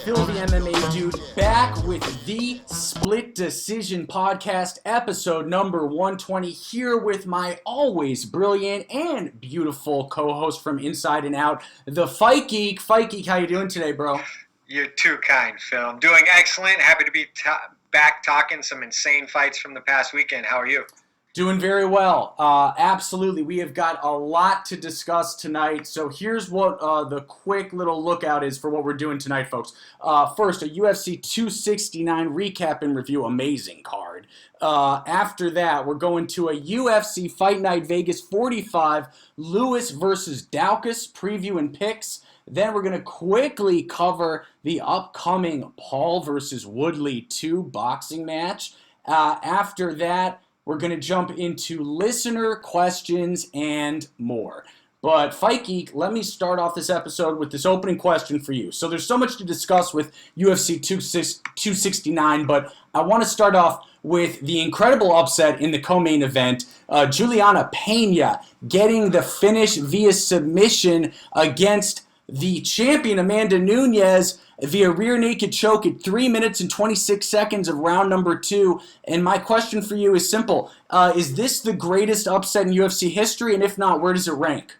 Phil the MMA Dude, back with the Split Decision Podcast, episode number 120, here with my always brilliant and beautiful co-host from Inside and Out, the Fight Geek. Fight Geek, how you doing today, bro? You're too kind, Phil. I'm doing excellent. Happy to be back talking some insane fights from the past weekend. How are you? Doing very well. Absolutely. We have got a lot to discuss tonight. So here's what the quick little lookout is for what we're doing tonight, folks. First, a UFC 269 recap and review. Amazing card. After that, we're going to a UFC Fight Night Vegas 45, Lewis versus Dalkis preview and picks. Then we're going to quickly cover the upcoming Paul versus Woodley 2 boxing match. After that, we're going to jump into listener questions and more. But Fight Geek, let me start off this episode with this opening question for you. So there's so much to discuss with UFC 269, but I want to start off with the incredible upset in the co-main event. Juliana Pena getting the finish via submission against the champion Amanda Nunez via rear naked choke at 3 minutes and 26 seconds of round number 2. And my question for you is simple. Is this the greatest upset in UFC history? And if not, where does it rank?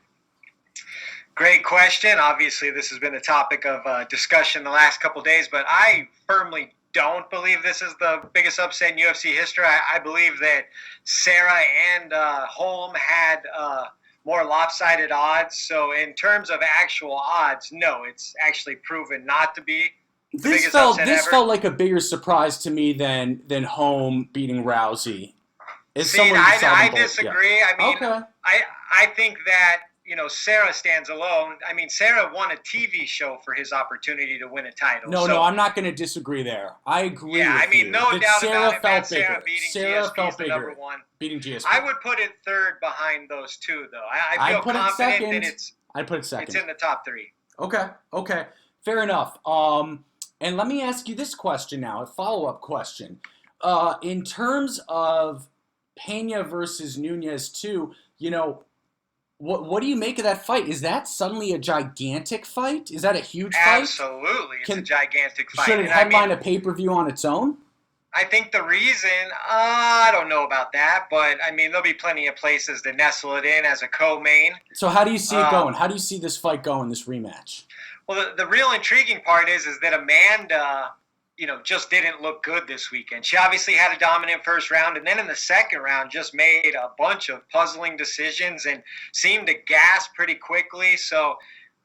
Great question. Obviously, this has been a topic of discussion the last couple days, but I firmly don't believe this is the biggest upset in UFC history. I believe that Sarah and Holm had more lopsided odds. So in terms of actual odds, no, it's actually proven not to be the biggest upset ever. This felt like a bigger surprise to me than Holm beating Rousey. I disagree. Yeah. I mean, okay. I think that, Sarah stands alone. I mean, Sarah won a TV show for his opportunity to win a title. No, I'm not going to disagree there. I agree with you. Yeah, I mean, no doubt about it, that Sarah beating Sarah GSP is the number one. Beating GSP. I would put it third behind those two, though. I feel confident that I'd put it second. It's in the top three. Okay. Fair enough. And let me ask you this question now, a follow-up question. In terms of Pena versus Nunez too, what do you make of that fight? Is that suddenly a gigantic fight? Is that a huge fight? Absolutely. It's a gigantic fight. Should it headline a pay-per-view on its own? I think the reason, I don't know about that, but I mean, there'll be plenty of places to nestle it in as a co-main. So how do you see it going? How do you see this fight going, this rematch? Well, the real intriguing part is that Amanda, just didn't look good this weekend. She obviously had a dominant first round, and then in the second round just made a bunch of puzzling decisions and seemed to gas pretty quickly. So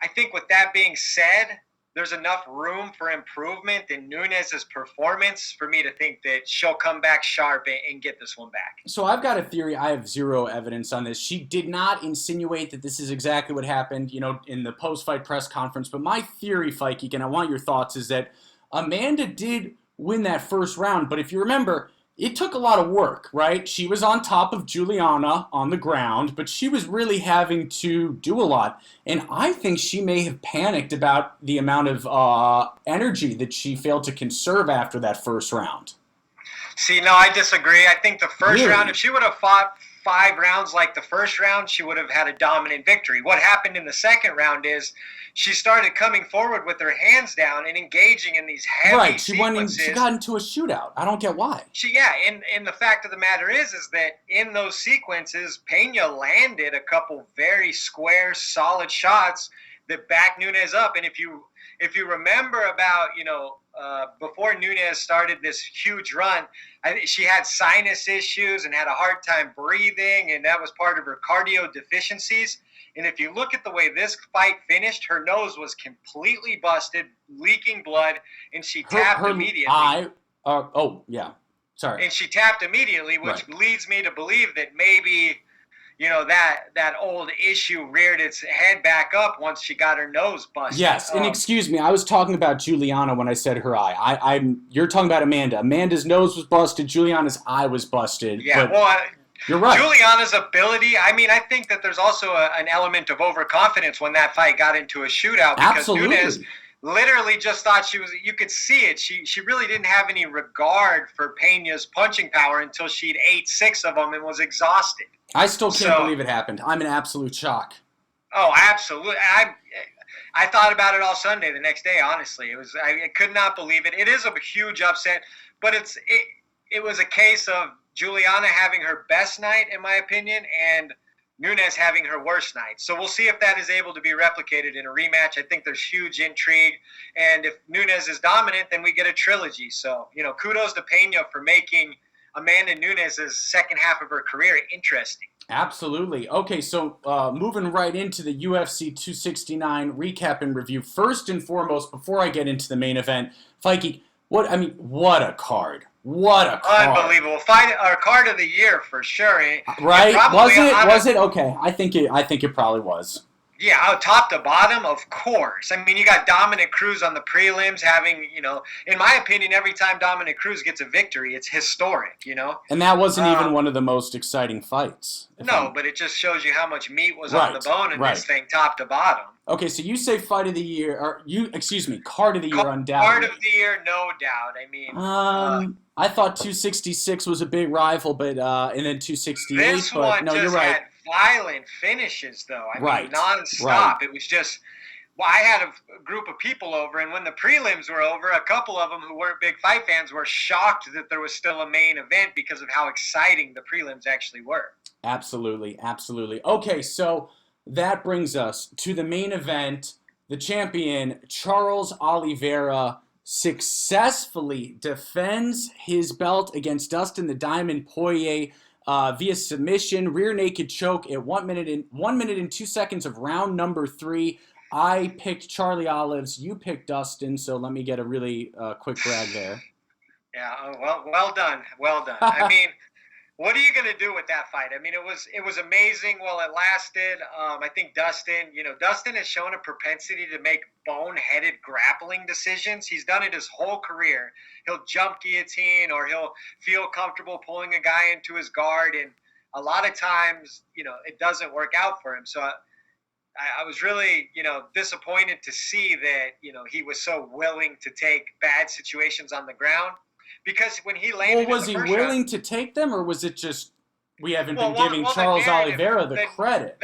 I think with that being said, there's enough room for improvement in Nunez's performance for me to think that she'll come back sharp and get this one back. So I've got a theory. I have zero evidence on this. She did not insinuate that this is exactly what happened, in the post-fight press conference. But my theory, Fight Geek, and I want your thoughts, is that Amanda did win that first round. But if you remember, it took a lot of work, right? She was on top of Juliana on the ground, but she was really having to do a lot. And I think she may have panicked about the amount of energy that she failed to conserve after that first round. See, no, I disagree. I think the first round, if she would have fought 5 rounds like the first round, she would have had a dominant victory. What happened in the second round is she started coming forward with her hands down and engaging in these heavy sequences. She got into a shootout. I don't get why. And the fact of the matter is that in those sequences, Pena landed a couple very square, solid shots that backed Nunez up. And if you remember about, before Nunez started this huge run, she had sinus issues and had a hard time breathing, and that was part of her cardio deficiencies. And if you look at the way this fight finished, her nose was completely busted, leaking blood, and she tapped immediately. Sorry. And she tapped immediately, which leads me to believe that maybe, that old issue reared its head back up once she got her nose busted. Yes, and excuse me, I was talking about Juliana when I said her eye. You're talking about Amanda. Amanda's nose was busted. Juliana's eye was busted. Yeah, well, you're right. Juliana's ability, I think that there's also an element of overconfidence when that fight got into a shootout. Because Absolutely. Nunez literally just thought you could see it. She really didn't have any regard for Pena's punching power until she'd ate 6 of them and was exhausted. I still can't believe it happened. I'm in absolute shock. Oh, absolutely. I thought about it all Sunday. The next day, honestly, I could not believe it. It is a huge upset, but it was a case of Juliana having her best night, in my opinion, and Nunez having her worst night. So we'll see if that is able to be replicated in a rematch. I think there's huge intrigue. And if Nunez is dominant, then we get a trilogy. So, kudos to Pena for making Amanda Nunez's second half of her career interesting. Absolutely. Okay, so moving right into the UFC 269 recap and review. First and foremost, before I get into the main event, Fikey, what a card. What a card. Unbelievable. Our card of the year for sure. Right? Was it? Okay. I think it probably was. Yeah, top to bottom, of course. I mean, you got Dominic Cruz on the prelims having, in my opinion, every time Dominic Cruz gets a victory, it's historic, And that wasn't even one of the most exciting fights. But it just shows you how much meat was on the bone in this thing, top to bottom. Okay, so you say fight of the year, card of the year, undoubtedly. Card of the year, no doubt. I mean, I thought 266 was a big rival, but and then 268. This but one no, just you're right. had violent finishes, though. I mean, nonstop. Right. It was just. Well, I had a group of people over, and when the prelims were over, a couple of them who weren't big fight fans were shocked that there was still a main event because of how exciting the prelims actually were. Absolutely. Okay, so that brings us to the main event. The champion, Charles Oliveira, successfully defends his belt against Dustin the Diamond Poirier via submission, rear naked choke at 1 minute and 2 seconds of round number 3. I picked Charlie Olives. You picked Dustin, so let me get a really quick brag there. Yeah, well done. I mean, what are you going to do with that fight? I mean, it was amazing while it lasted. I think Dustin has shown a propensity to make boneheaded grappling decisions. He's done it his whole career. He'll jump guillotine or he'll feel comfortable pulling a guy into his guard, and a lot of times, it doesn't work out for him. So I was really, disappointed to see that, he was so willing to take bad situations on the ground. Because when he landed was he willing round, to take them, or was it just we haven't been giving Charles Oliveira the credit?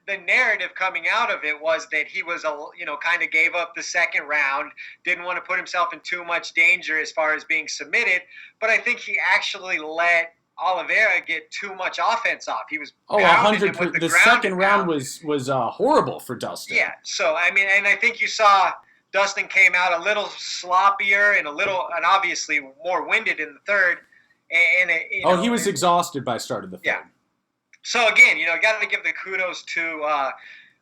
The narrative coming out of it was that he was, kind of gave up the second round, didn't want to put himself in too much danger as far as being submitted. But I think he actually let Oliveira get too much offense off. He was 100%. The second round was horrible for Dustin. Yeah. So I mean, and I think you saw Dustin came out a little sloppier and obviously more winded in the third. And he was exhausted by start of the third. Yeah. So again, got to give the kudos to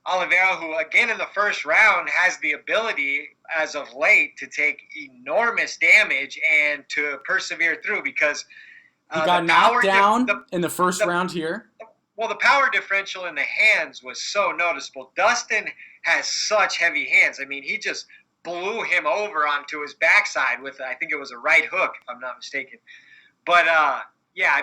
Oliveira, who again in the first round has the ability as of late to take enormous damage and to persevere through because. He got knocked down in the first round here. Well, the power differential in the hands was so noticeable. Dustin has such heavy hands. I mean, he just blew him over onto his backside with, I think it was a right hook, if I'm not mistaken. But, I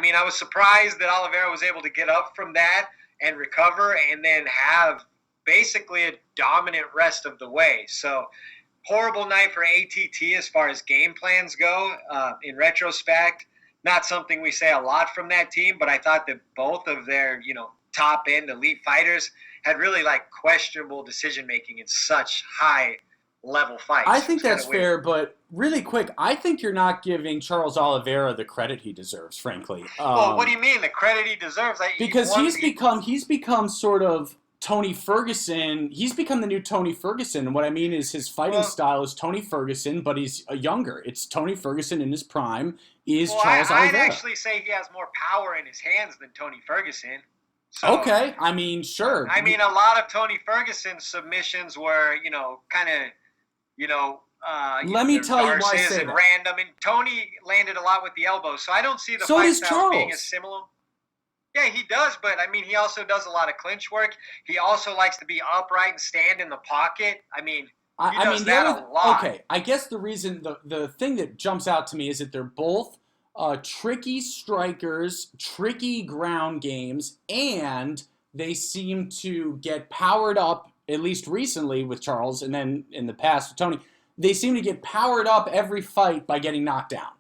mean, I was surprised that Oliveira was able to get up from that and recover and then have basically a dominant rest of the way. So, horrible night for ATT as far as game plans go. In retrospect, not something we say a lot from that team, but I thought that both of their, top end elite fighters had really questionable decision making in such high level fights. I think that's fair, but really quick, I think you're not giving Charles Oliveira the credit he deserves, frankly. Well, what do you mean the credit he deserves? Because he's become sort of Tony Ferguson. He's become the new Tony Ferguson. And what I mean is his fighting style is Tony Ferguson, but he's younger. It's Tony Ferguson in his prime. Charles Oliveira. I'd actually say he has more power in his hands than Tony Ferguson. So, okay, I mean, sure. I mean, a lot of Tony Ferguson's submissions were, let me tell you why I say and that. Random, and Tony landed a lot with the elbows, so I don't see the fight styles being as similar. Yeah, he does, but I mean, he also does a lot of clinch work. He also likes to be upright and stand in the pocket. I mean, he does that a lot. Okay, I guess the reason, the thing that jumps out to me is that they're both tricky strikers, tricky ground games, and they seem to get powered up, at least recently with Charles, and then in the past with Tony, they seem to get powered up every fight by getting knocked down.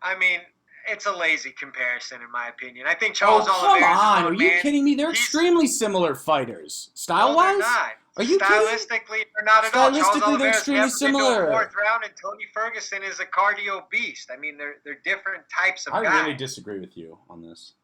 I mean, it's a lazy comparison in my opinion. I think Oh, Charles come Oliveira is his on. own Are you man. kidding me? They're He's extremely similar fighters. No, they're Style-wise? not. Are you kidding? Stylistically, they're not at all. Charles Stylistically, they're Oliveira's extremely never been to a similar. fourth round, and Tony Ferguson is a cardio beast. I mean, they're different types of I guys. really disagree with you on this.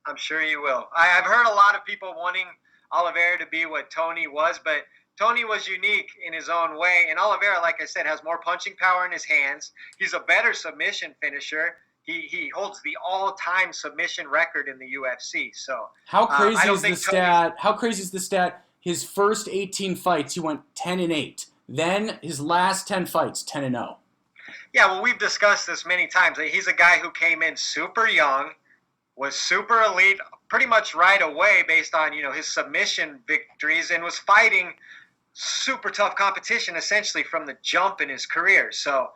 I'm sure you will. I've heard a lot of people wanting Oliveira to be what Tony was, but Tony was unique in his own way. And Oliveira, like I said, has more punching power in his hands. He's a better submission finisher. He holds the all-time submission record in the UFC. So How crazy I don't is the think stat? How crazy is the stat? His first 18 fights, he went 10-8. Then his last 10 fights, 10-0. Yeah, well, we've discussed this many times. He's a guy who came in super young, was super elite pretty much right away based on, his submission victories, and was fighting super tough competition essentially from the jump in his career. So,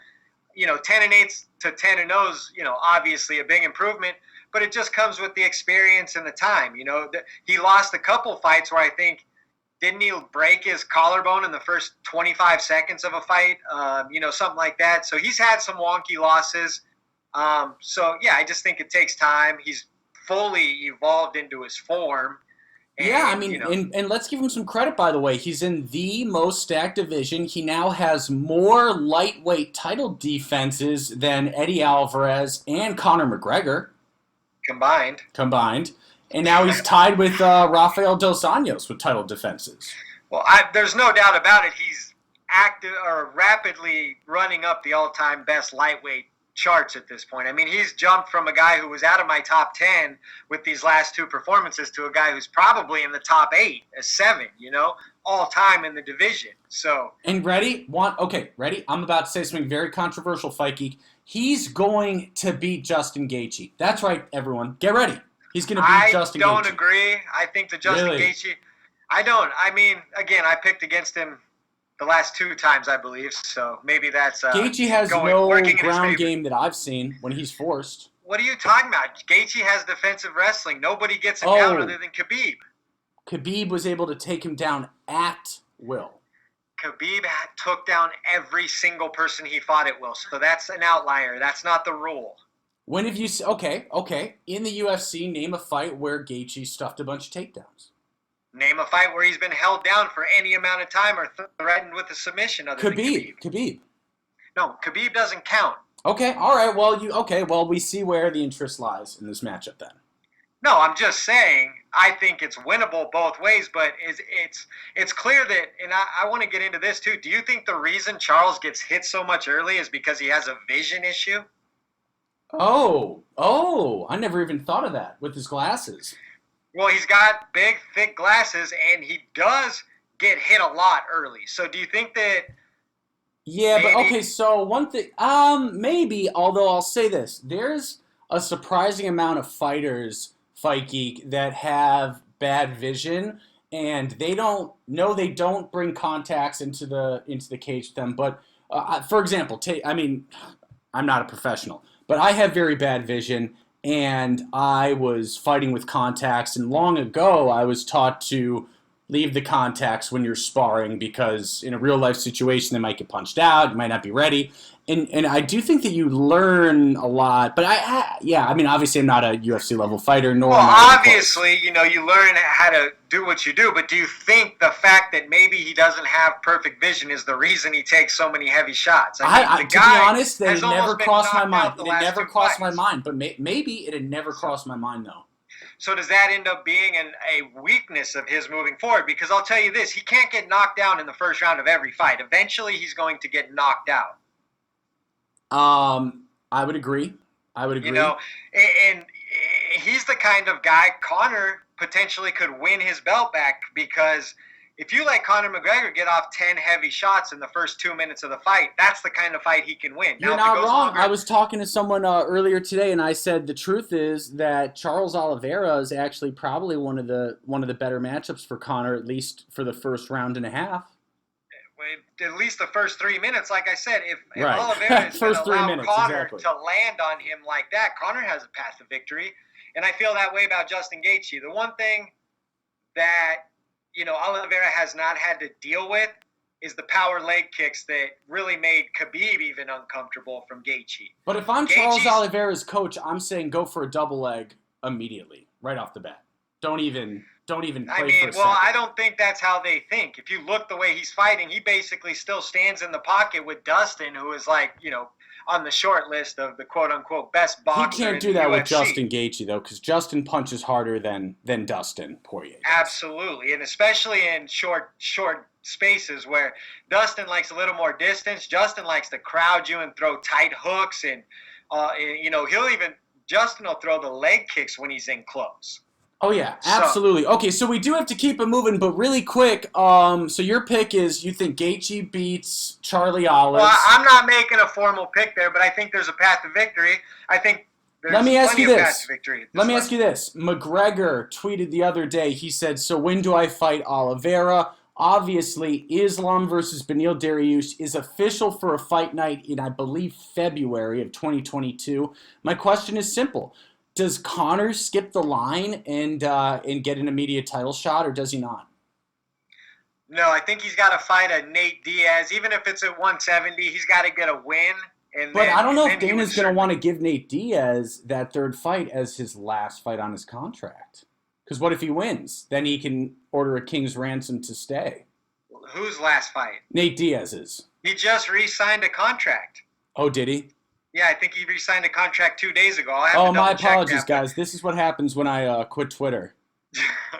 10-8 to 10-0 is, obviously a big improvement, but it just comes with the experience and the time. He lost a couple fights where I think, didn't he break his collarbone in the first 25 seconds of a fight? Something like that. So he's had some wonky losses. I just think it takes time. He's fully evolved into his form. And, and let's give him some credit, by the way. He's in the most stacked division. He now has more lightweight title defenses than Eddie Alvarez and Conor McGregor. Combined. And now he's tied with Rafael Dos Anjos with title defenses. Well, there's no doubt about it. He's rapidly running up the all-time best lightweight charts at this point. I mean, he's jumped from a guy who was out of my top 10 with these last two performances to a guy who's probably in the top 8, 7, all time in the division. So. And ready? Ready? I'm about to say something very controversial, Fight Geek. He's going to beat Justin Gaethje. That's right, everyone. Get ready. He's going to beat Justin Gaethje. I don't agree. I think the Justin Gaethje. I don't. I mean, again, I picked against him the last 2 times, I believe, so maybe that's Gaethje has no ground game that I've seen when he's forced. What are you talking about? Gaethje has defensive wrestling. Nobody gets him down other than Khabib. Khabib was able to take him down at will. Khabib took down every single person he fought at will, so that's an outlier. That's not the rule. When have you... Okay. In the UFC, name a fight where Gaethje stuffed a bunch of takedowns. Name a fight where he's been held down for any amount of time or threatened with a submission other than Khabib. No, Khabib doesn't count. Okay, all right. Well, we see where the interest lies in this matchup then. No, I'm just saying I think it's winnable both ways, but it's clear that, and I want to get into this too. Do you think the reason Charles gets hit so much early is because he has a vision issue? Oh, I never even thought of that with his glasses. Well, he's got big, thick glasses, and he does get hit a lot early. So do you think that... Yeah, but okay, so one thing... maybe, although I'll say this. There's a surprising amount of fighters, Fight Geek, that have bad vision, and they don't bring contacts into the cage with them. But, for example, I'm not a professional, but I have very bad vision, and I was fighting with contacts, and long ago I was taught to leave the contacts when you're sparring because in a real-life situation they might get punched out, you might not be ready. And I do think that you learn a lot, but obviously I'm not a UFC level fighter, nor am I obviously, you learn how to do what you do, but do you think the fact that maybe he doesn't have perfect vision is the reason he takes so many heavy shots? To be honest, that it never crossed my mind. It had never crossed my mind, but maybe it had never crossed my mind, though. So does that end up being a weakness of his moving forward? Because I'll tell you this, he can't get knocked down in the first round of every fight. Eventually, he's going to get knocked out. I would agree. And he's the kind of guy Conor potentially could win his belt back, because if you let Conor McGregor get off 10 heavy shots in the first 2 minutes of the fight, that's the kind of fight he can win. You're not wrong. I was talking to someone earlier today, and I said the truth is that Charles Oliveira is actually probably one of the better matchups for Conor, at least for the first round and a half. At least the first 3 minutes, like I said, if Oliveira is going to allow Conor to land on him like that, Conor has a path to victory. And I feel that way about Justin Gaethje. The one thing that, Oliveira has not had to deal with is the power leg kicks that really made Khabib even uncomfortable from Gaethje. But if I'm Charles Oliveira's coach, I'm saying go for a double leg immediately, right off the bat. Don't even play for a second. I don't think that's how they think. If you look the way he's fighting, he basically still stands in the pocket with Dustin, who is like, on the short list of the quote-unquote best boxer. He can't do that with Justin Gaethje, though, because Justin punches harder than Dustin Poirier does. Absolutely, and especially in short spaces where Dustin likes a little more distance. Justin likes to crowd you and throw tight hooks, and Justin will throw the leg kicks when he's in close. Oh, yeah, absolutely. Okay, so we do have to keep it moving, but really quick, so your pick is you think Gaethje beats Charlie Olives. Well, I'm not making a formal pick there, but I think there's a path to victory. I think there's plenty of paths to victory. Let me ask you this. McGregor tweeted the other day, he said, so when do I fight Oliveira? Obviously, Islam versus Beneil Dariush is official for a fight night in, I believe, February of 2022. My question is simple. Does Conor skip the line and get an immediate title shot, or does he not? No, I think he's got to fight a Nate Diaz. Even if it's at 170, he's got to get a win. But I don't know if Dana's going to want to give Nate Diaz that third fight as his last fight on his contract. Because what if he wins? Then he can order a king's ransom to stay. Whose last fight? Nate Diaz's. He just re-signed a contract. Oh, did he? Yeah, I think he re-signed a contract 2 days ago. My apologies, guys. This is what happens when I quit Twitter.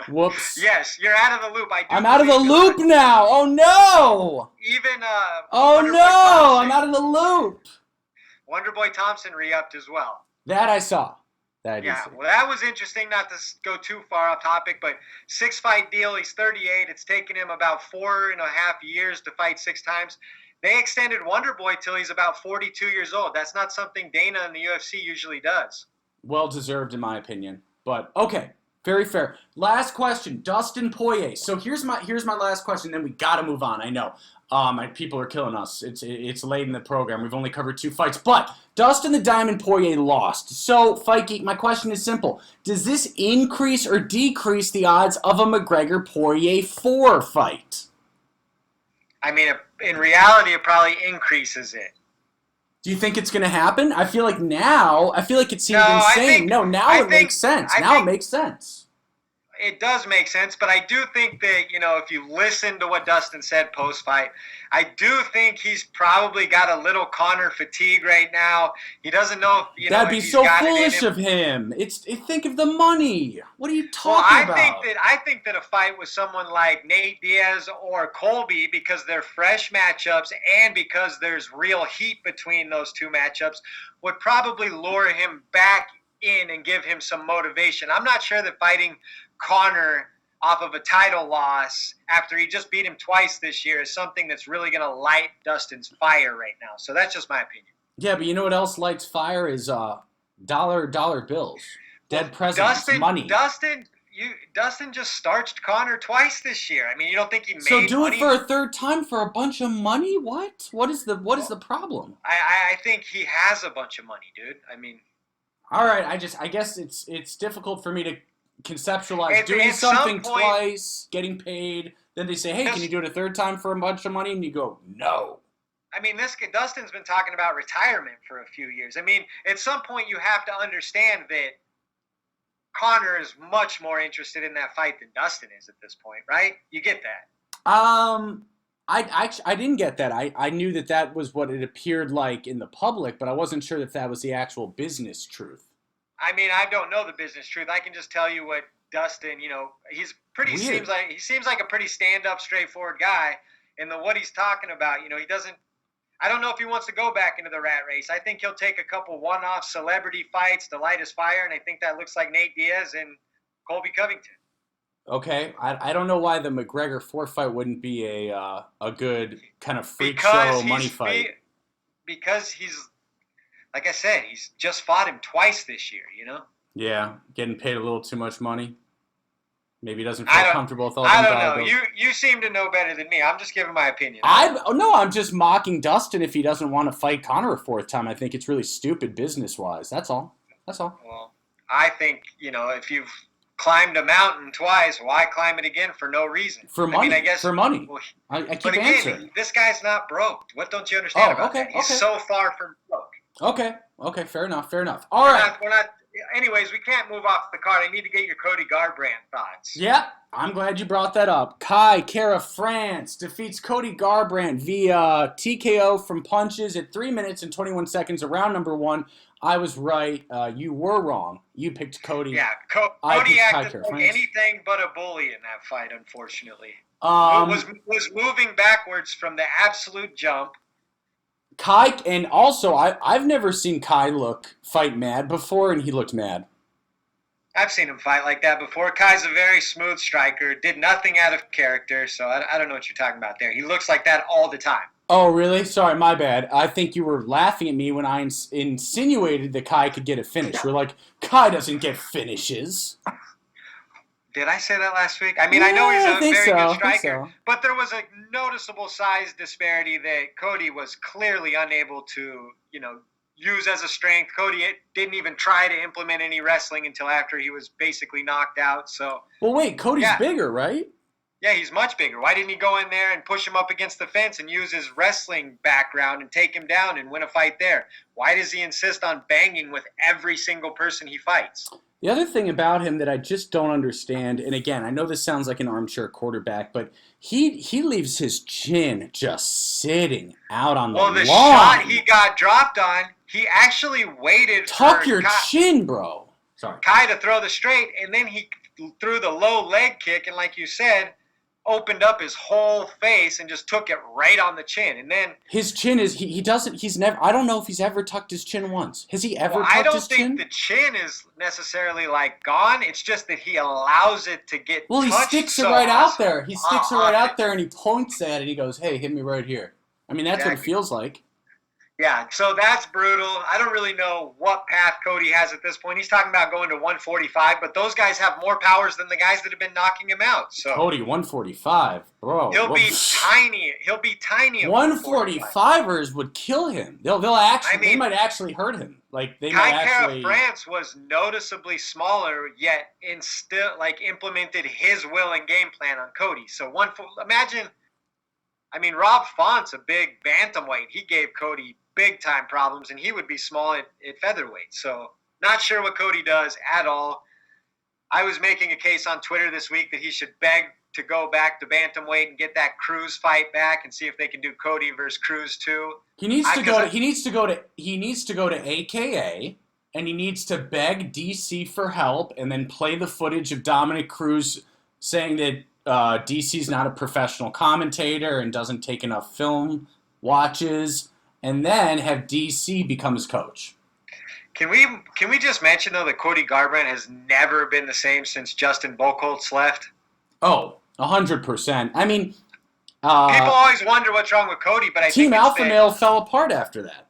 Whoops. Yes, you're out of the loop. I'm out of the loop now. Oh, no. Even oh, no. I'm out of the loop. Wonderboy Thompson re-upped as well. That I saw. Well, that was interesting, not to go too far off topic, but 6-fight deal. He's 38. It's taken him about 4.5 years to fight 6 times. They extended Wonderboy till he's about 42 years old. That's not something Dana and the UFC usually does. Well deserved, in my opinion. But okay, very fair. Last question, Dustin Poirier. So here's my last question. Then we got to move on. I know, people are killing us. It's late in the program. We've only covered 2 fights, but Dustin the Diamond Poirier lost. So Fight Geek, my question is simple: does this increase or decrease the odds of a McGregor Poirier 4 fight? I mean, in reality, it probably increases it. Do you think it's going to happen? I feel like it seems insane. Now it makes sense. It makes sense. It does make sense, but I do think that, if you listen to what Dustin said post-fight, I do think he's probably got a little Conor fatigue right now. He doesn't know if, That'd be so foolish of him. Think of the money. What are you talking about? I think that a fight with someone like Nate Diaz or Colby, because they're fresh matchups and because there's real heat between those 2 matchups, would probably lure him back in and give him some motivation. I'm not sure that fighting Conor off of a title loss after he just beat him twice this year is something that's really going to light Dustin's fire right now. So that's just my opinion. Yeah, but you know what else lights fire is dollar bills, dead presidents, money. Dustin just starched Conor twice this year. I mean, you don't think he made So do money? it for a third time for a bunch of money? What? What is the problem? I think he has a bunch of money, dude. I mean, all right. I guess it's difficult for me to conceptualize doing something twice, getting paid. Then they say, "Hey, can you do it a third time for a bunch of money?" And you go, "No." I mean, Dustin's been talking about retirement for a few years. I mean, at some point you have to understand that Conor is much more interested in that fight than Dustin is at this point, right? You get that? I didn't get that. I knew that was what it appeared like in the public, but I wasn't sure that was the actual business truth. I mean, I don't know the business truth. I can just tell you what Dustin, he's pretty Weird. seems like a pretty stand-up, straightforward guy. And what he's talking about, he doesn't. I don't know if he wants to go back into the rat race. I think he'll take a couple one-off celebrity fights to light his fire, and I think that looks like Nate Diaz and Colby Covington. Okay, I don't know why the McGregor 4 fight wouldn't be a good kind of freak show money fight. Because he's, like I said, he's just fought him twice this year, Yeah, getting paid a little too much money. Maybe he doesn't feel comfortable with all that. I don't know. You seem to know better than me. I'm just giving my opinion. I'm just mocking Dustin if he doesn't want to fight Conor a 4th time. I think it's really stupid business-wise. That's all. Well, I think, if you've climbed a mountain twice. Why climb it again for no reason? For money. I mean, I guess, for money. Well, I keep answering. This guy's not broke. What don't you understand about that? He's so far from broke. Okay. Fair enough. All right. We're not. Anyways, we can't move off the card. I need to get your Cody Garbrandt thoughts. Yeah, I'm glad you brought that up. Kai Kara France defeats Cody Garbrandt via TKO from punches at 3 minutes and 21 seconds of round number 1. I was right. You were wrong. You picked Cody. Yeah, Cody acted like anything but a bully in that fight, unfortunately. Was moving backwards from the absolute jump. Kai, and also, I've never seen Kai fight mad before, and he looked mad. I've seen him fight like that before. Kai's a very smooth striker, did nothing out of character, so I don't know what you're talking about there. He looks like that all the time. Oh, really? Sorry, my bad. I think you were laughing at me when I insinuated that Kai could get a finish. You're like, Kai doesn't get finishes. Did I say that last week? I mean, I know he's a very good striker, but there was a noticeable size disparity that Cody was clearly unable to, use as a strength. Cody didn't even try to implement any wrestling until after he was basically knocked out. So. Well, wait, Cody's bigger, right? Yeah, he's much bigger. Why didn't he go in there and push him up against the fence and use his wrestling background and take him down and win a fight there? Why does he insist on banging with every single person he fights? The other thing about him that I just don't understand, and again, I know this sounds like an armchair quarterback, but he leaves his chin just sitting out on the lawn. Well, the shot he got dropped on, he actually waited Tuck your chin, bro. Sorry. Kai to throw the straight, and then he threw the low leg kick, and like you said, opened up his whole face and just took it right on the chin. And then his chin is he's never, I don't know if he's ever tucked his chin once. Has he ever tucked his chin? I don't think the chin is necessarily gone. It's just that he allows it to get Well, he sticks it right out there. He sticks it right out there and he points at it. He goes, "Hey, hit me right here." I mean, that's what it feels like. Yeah, so that's brutal. I don't really know what path Cody has at this point. He's talking about going to 145, but those guys have more powers than the guys that have been knocking him out. So Cody, 145, bro. He'll be tiny. He'll be tiny. 145ers would kill him. They might actually hurt him. Kai France was noticeably smaller, yet implemented his will and game plan on Cody. So imagine. I mean, Rob Font's a big bantamweight. He gave Cody big-time problems, and he would be small at featherweight. So not sure what Cody does at all. I was making a case on Twitter this week that he should beg to go back to bantamweight and get that Cruz fight back and see if they can do Cody versus Cruz too. He needs to go to AKA, and he needs to beg DC for help and then play the footage of Dominic Cruz saying that DC's not a professional commentator and doesn't take enough film watches, and then have DC become his coach. Can we just mention, though, that Cody Garbrandt has never been the same since Justin Buchholz left? Oh, 100%. I mean, people always wonder what's wrong with Cody, but I think Team Alpha Male fell apart after that.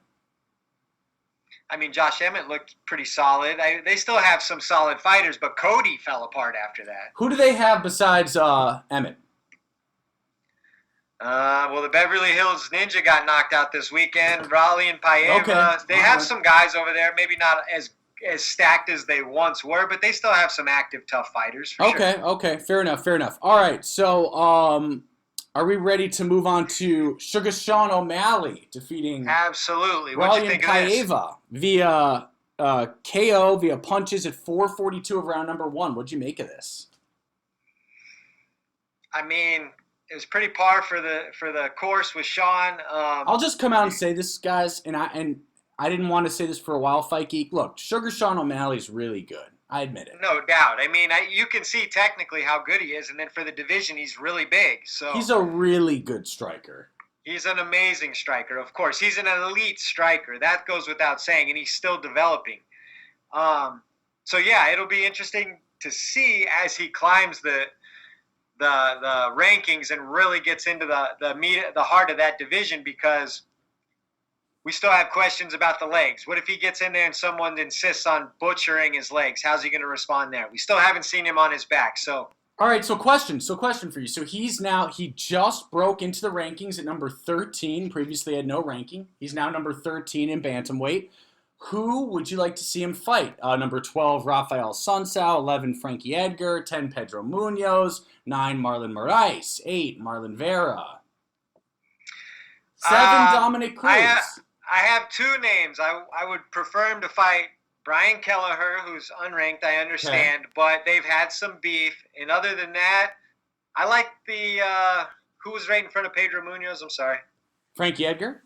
I mean, Josh Emmett looked pretty solid. They still have some solid fighters, but Cody fell apart after that. Who do they have besides Emmett? Well, the Beverly Hills Ninja got knocked out this weekend. Raleigh and Paiva. Okay. They have some guys over there, maybe not as stacked as they once were, but they still have some active, tough fighters. Okay. Fair enough. All right, so are we ready to move on to Sugar Sean O'Malley defeating Absolutely. What do you think of this? Via KO via punches at 4:42 of round number 1. What'd you make of this? I mean, it was pretty par for the course with Sean. I'll just come out and say this, guys, and I didn't want to say this for a while, Fight Geek. Look, Sugar Sean O'Malley's really good. I admit it. No doubt. I mean, you can see technically how good he is, and then for the division, he's really big. So he's a really good striker. He's an amazing striker, of course. He's an elite striker. That goes without saying, and he's still developing. So yeah, it'll be interesting to see as he climbs the rankings and really gets into the heart of that division, because we still have questions about the legs. What if he gets in there and someone insists on butchering his legs? How's he going to respond there? We still haven't seen him on his back. So, all right. So question for you. So he just broke into the rankings at number 13. Previously had no ranking. He's now number 13 in bantamweight. Who would you like to see him fight? Number 12, Rafael Assanzel. 11, Frankie Edgar. 10, Pedro Munoz. 9, Marlon Moraes. 8, Marlon Vera. 7, Dominic Cruz. I have two names. I would prefer him to fight Brian Kelleher, who's unranked, I understand, but they've had some beef. And other than that, I like the who was right in front of Pedro Munoz? I'm sorry. Frankie Edgar?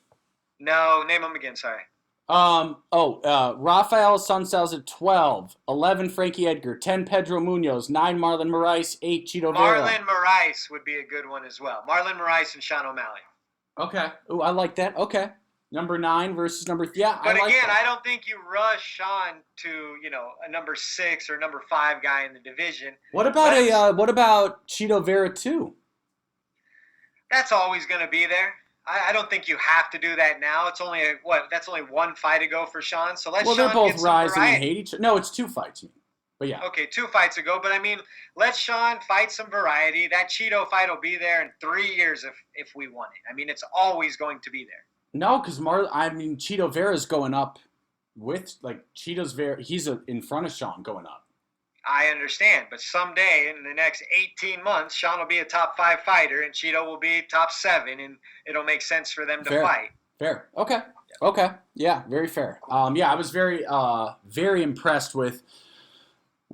No, name him again, sorry. Rafael Assanzel's at 12. 11, Frankie Edgar. 10, Pedro Munoz. 9, Marlon Moraes. 8, Chito Vera. Marlon Moraes would be a good one as well. Marlon Moraes and Sean O'Malley. Okay. Ooh, I like that. Okay. Number 9 versus number 3. Yeah, but I like again, that. I don't think you rush Sean to, a number 6 or number 5 guy in the division. What about what about Chito Vera too? That's always going to be there. I don't think you have to do that now. It's only that's only one fight ago for Sean. So let's. Well, they're Sean both rising and hate each other. No, it's 2 fights. But yeah. Okay, 2 fights ago. But I mean, let Sean fight some variety. That Cheeto fight will be there in 3 years if we want it. I mean, it's always going to be there. No, because Chito Vera's going up with Cheeto's Vera. He's in front of Sean going up. I understand, but someday in the next 18 months, Sean will be a top 5 fighter, and Cheeto will be top 7, and it'll make sense for them to fight. Fair. Okay. Yeah. Okay. Yeah, very fair. I was very, very impressed with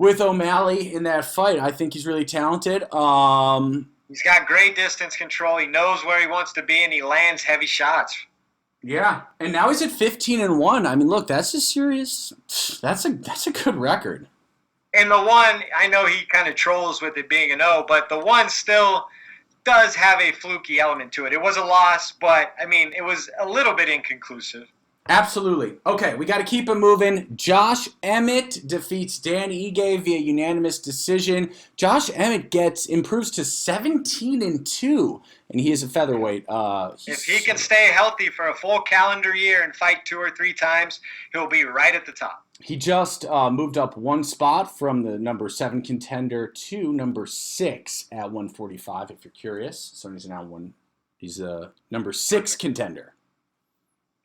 O'Malley in that fight. I think he's really talented. He's got great distance control. He knows where he wants to be, and he lands heavy shots. Yeah, and now he's at 15-1. I mean, look, that's a serious. That's a good record. And the one, I know he kind of trolls with it being an O, but the one still does have a fluky element to it. It was a loss, but, I mean, it was a little bit inconclusive. Absolutely. Okay, we got to keep it moving. Josh Emmett defeats Dan Ige via unanimous decision. Josh Emmett improves to 17-2, and he is a featherweight. If he can stay healthy for a full calendar year and fight 2 or 3 times, he'll be right at the top. He just moved up 1 spot from the number 7 contender to number 6 at 145, if you're curious. So he's a number 6 contender.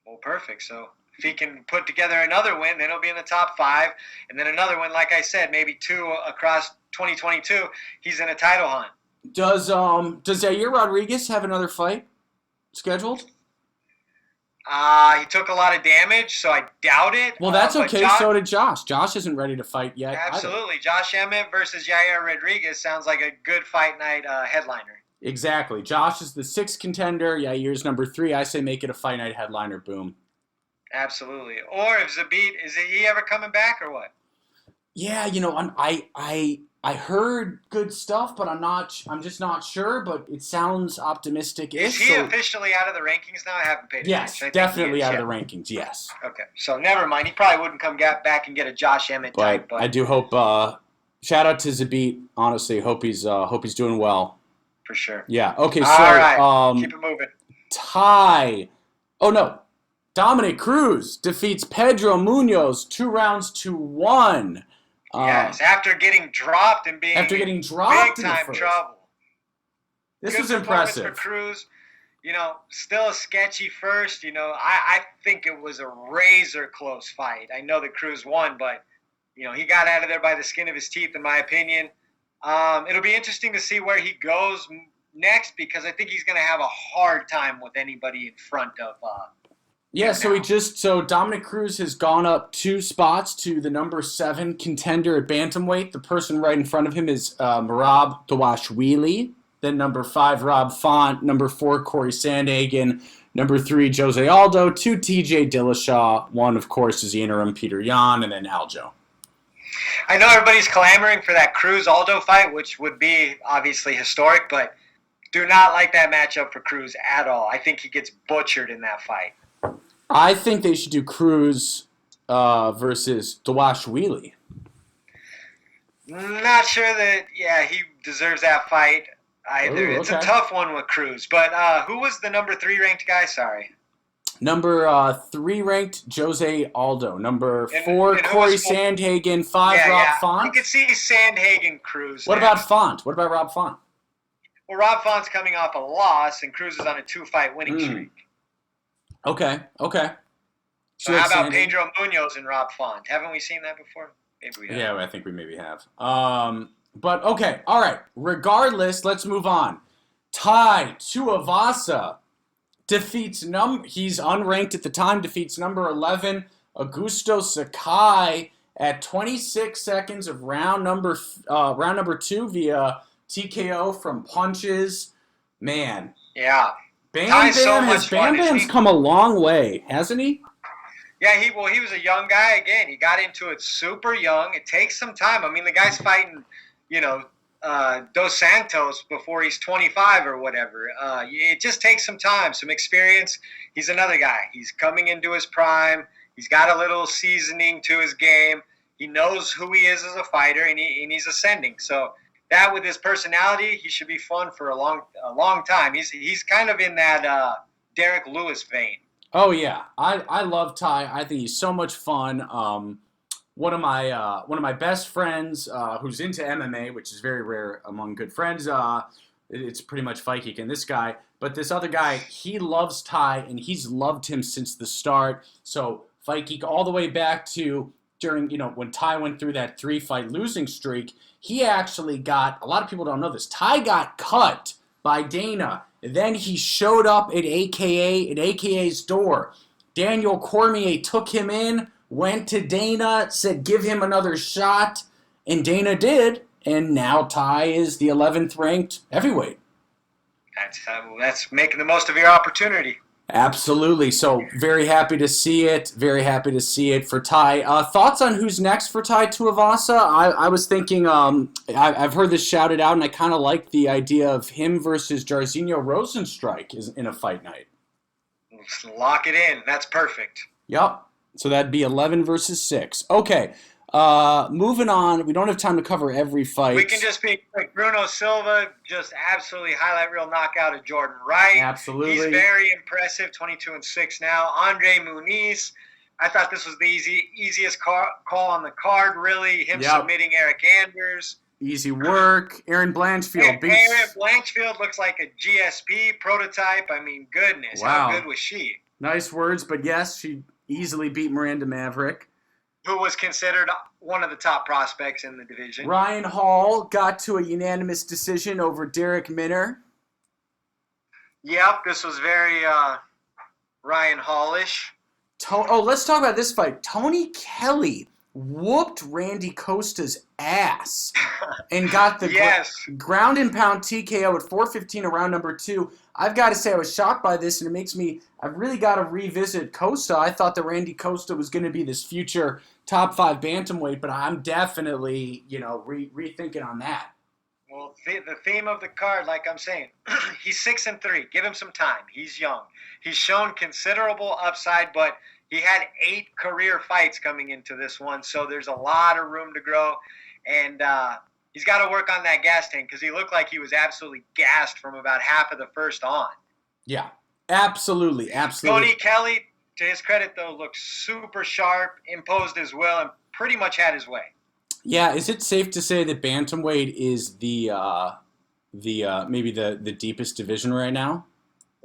Well, perfect. So if he can put together another win, then he'll be in the top 5. And then another win, like I said, maybe 2 across 2022, he's in a title hunt. Does Yair Rodriguez have another fight scheduled? He took a lot of damage, so I doubt it. Well, that's okay. So did Josh. Josh isn't ready to fight yet. Absolutely. Either. Josh Emmett versus Yair Rodriguez sounds like a good fight night headliner. Exactly. Josh is the 6th contender. Yair's number 3. I say make it a fight night headliner. Boom. Absolutely. Or if Zabit, is he ever coming back or what? Yeah, I heard good stuff, but I'm just not sure, but it sounds optimistic. Is he officially out of the rankings now? I haven't paid attention. Yes, definitely out of the rankings, yes. Okay, so never mind. He probably wouldn't come back and get a Josh Emmett type. But I do hope, shout out to Zabit, honestly. Hope he's doing well. For sure. Yeah, okay, so. All right, keep it moving. Dominic Cruz defeats Pedro Munoz 2-1. Yes, after getting dropped and being big time trouble. This was impressive for Cruz. Still a sketchy first. I think it was a razor close fight. I know that Cruz won, but he got out of there by the skin of his teeth, in my opinion. It'll be interesting to see where he goes next, because I think he's going to have a hard time with anybody in front of. So Dominic Cruz has gone up 2 spots to the number 7 contender at bantamweight. The person right in front of him is Merab Dawashvili. Then number 5, Rob Font. Number 4, Corey Sandhagen. Number 3, Jose Aldo. 2, TJ Dillashaw. 1, of course, is the interim Peter Yan, and then Aljo. I know everybody's clamoring for that Cruz-Aldo fight, which would be obviously historic, but do not like that matchup for Cruz at all. I think he gets butchered in that fight. I think they should do Cruz versus Dawashvili. Not sure that, he deserves that fight either. It's a tough one with Cruz. But who was the number 3 ranked guy? Sorry. Number 3 ranked Jose Aldo. Number 4 Corey Sandhagen. 5 Rob Font. You could see Sandhagen Cruz. What about Font? What about Rob Font? Well, Rob Font's coming off a loss, and Cruz is on a 2-fight winning streak. Okay. So how about Pedro Munoz and Rob Font? Haven't we seen that before? Maybe we have. Yeah, I think we maybe have. But okay, all right. Regardless, let's move on. Tai Tuavasa defeats he's unranked at the time, defeats number 11 Augusto Sakai at 26 seconds of round number 2 via TKO from punches. Man. Yeah. Bam Bam's come a long way, hasn't he? Yeah, he was a young guy again. He got into it super young. It takes some time. I mean, the guy's fighting, Dos Santos before he's 25 or whatever. It just takes some time, some experience. He's another guy. He's coming into his prime. He's got a little seasoning to his game. He knows who he is as a fighter, and he's ascending. So that, with his personality, he should be fun for a long time. He's kind of in that Derek Lewis vein. Oh yeah, I love Tai. I think he's so much fun. One of my best friends who's into MMA, which is very rare among good friends. It's pretty much Fight Geek and this guy, but this other guy, he loves Tai and he's loved him since the start. So Fight Geek all the way back to during when Tai went through that 3-fight losing streak. He actually got, a lot of people don't know this, Tai got cut by Dana. Then he showed up at AKA's door. Daniel Cormier took him in, went to Dana, said give him another shot, and Dana did, and now Tai is the 11th ranked heavyweight. That's making the most of your opportunity. Absolutely. So very happy to see it. Very happy to see it for Tai. Thoughts on who's next for Tai Tuavasa? I was thinking, I've heard this shouted out, and I kind of like the idea of him versus Jairzinho Rozenstruik in a fight night. Let's lock it in. That's perfect. Yep. So that'd be 11 versus 6. Okay. Moving on. We don't have time to cover every fight. We can just be quick. Bruno Silva, just absolutely highlight reel knockout of Jordan Wright. Absolutely. He's very impressive, 22-6 now. Andre Muniz, I thought this was the easiest call on the card, really. Him submitting Eric Anders. Easy work. Aaron Blanchfield. Aaron Blanchfield looks like a GSP prototype. I mean, goodness. Wow. How good was she? Nice words, but yes, she easily beat Miranda Maverick, who was considered one of the top prospects in the division. Ryan Hall got to a unanimous decision over Derek Minner. Yep, this was very Ryan Hall-ish. Let's talk about this fight. Tony Kelly whooped Randy Costa's ass and got the ground and pound TKO at 4:15 of round number 2. I've got to say I was shocked by this, and it makes me, I've really got to revisit Costa. I thought that Randy Costa was going to be this future top 5 bantamweight, but I'm definitely, rethinking on that. Well, the theme of the card, like I'm saying, he's 6-3. Give him some time. He's young. He's shown considerable upside, but he had 8 career fights coming into this one, so there's a lot of room to grow, and he's got to work on that gas tank because he looked like he was absolutely gassed from about half of the first on. Yeah, absolutely. Tony Kelly, to his credit, though, looked super sharp, imposed his will, and pretty much had his way. Yeah, is it safe to say that bantamweight is the maybe the deepest division right now?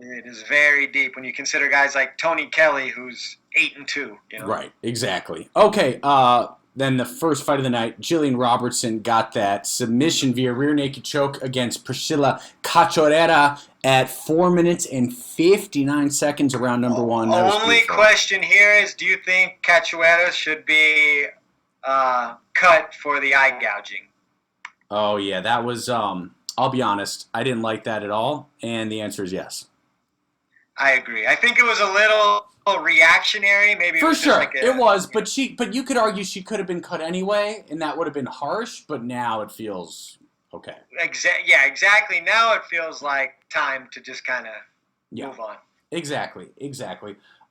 It is very deep when you consider guys like Tony Kelly, who's 8-2. Right, exactly. Okay, then the first fight of the night, Jillian Robertson got that submission via rear naked choke against Priscilla Cachoeira at 4 minutes and 59 seconds around number 1. Only question here is, do you think Cachoeira should be cut for the eye gouging? Oh, yeah, that was, I'll be honest, I didn't like that at all, and the answer is yes. I agree. I think it was a little reactionary, maybe. For sure, it was, but you could argue she could have been cut anyway, and that would have been harsh, but now it feels okay. Exactly. Now it feels like time to just kind of move on. Exactly.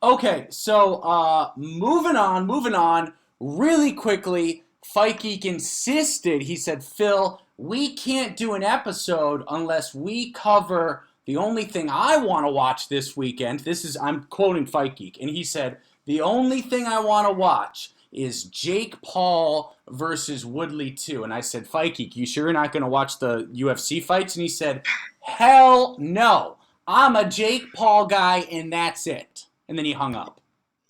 Okay, so moving on, really quickly, Fight Geek insisted, he said, Phil, we can't do an episode unless we cover the only thing I want to watch this weekend. I'm quoting Fight Geek, and he said, the only thing I want to watch is Jake Paul versus Woodley 2. And I said, Fight Geek, you sure you're not going to watch the UFC fights? And he said, hell no. I'm a Jake Paul guy, and that's it. And then he hung up.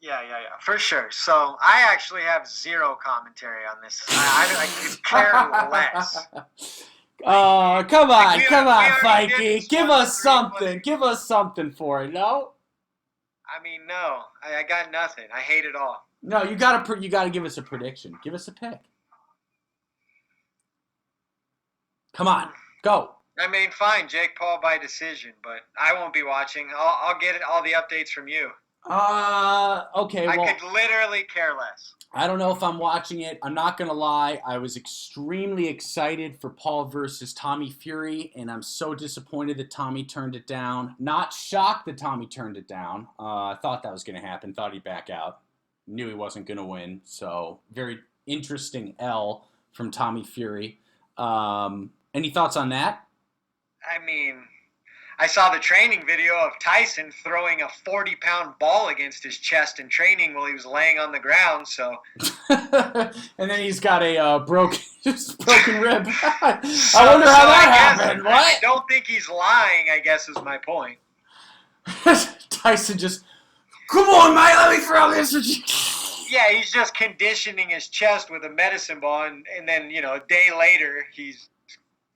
Yeah, for sure. So I actually have zero commentary on this. I could care less. Come on, We already did Mikey. this Give once us 3 months something. ago. Give us something for it, no? I mean, no, I got nothing. I hate it all. No, you gotta give us a prediction. Give us a pick. Come on, go. I mean, fine, Jake Paul by decision, but I won't be watching. I'll get all the updates from you. Okay, well, I could literally care less. I don't know if I'm watching it. I'm not going to lie. I was extremely excited for Paul versus Tommy Fury, and I'm so disappointed that Tommy turned it down. Not shocked that Tommy turned it down. I thought that was going to happen. Thought he'd back out. Knew he wasn't going to win. So, very interesting L from Tommy Fury. Any thoughts on that? I mean, I saw the training video of Tyson throwing a 40-pound ball against his chest in training while he was laying on the ground. So, and then he's got a broken rib. I wonder how that happened. What? I don't think he's lying, I guess is my point. Tyson just, come on, mate, let me throw this. Yeah, he's just conditioning his chest with a medicine ball, and then, a day later,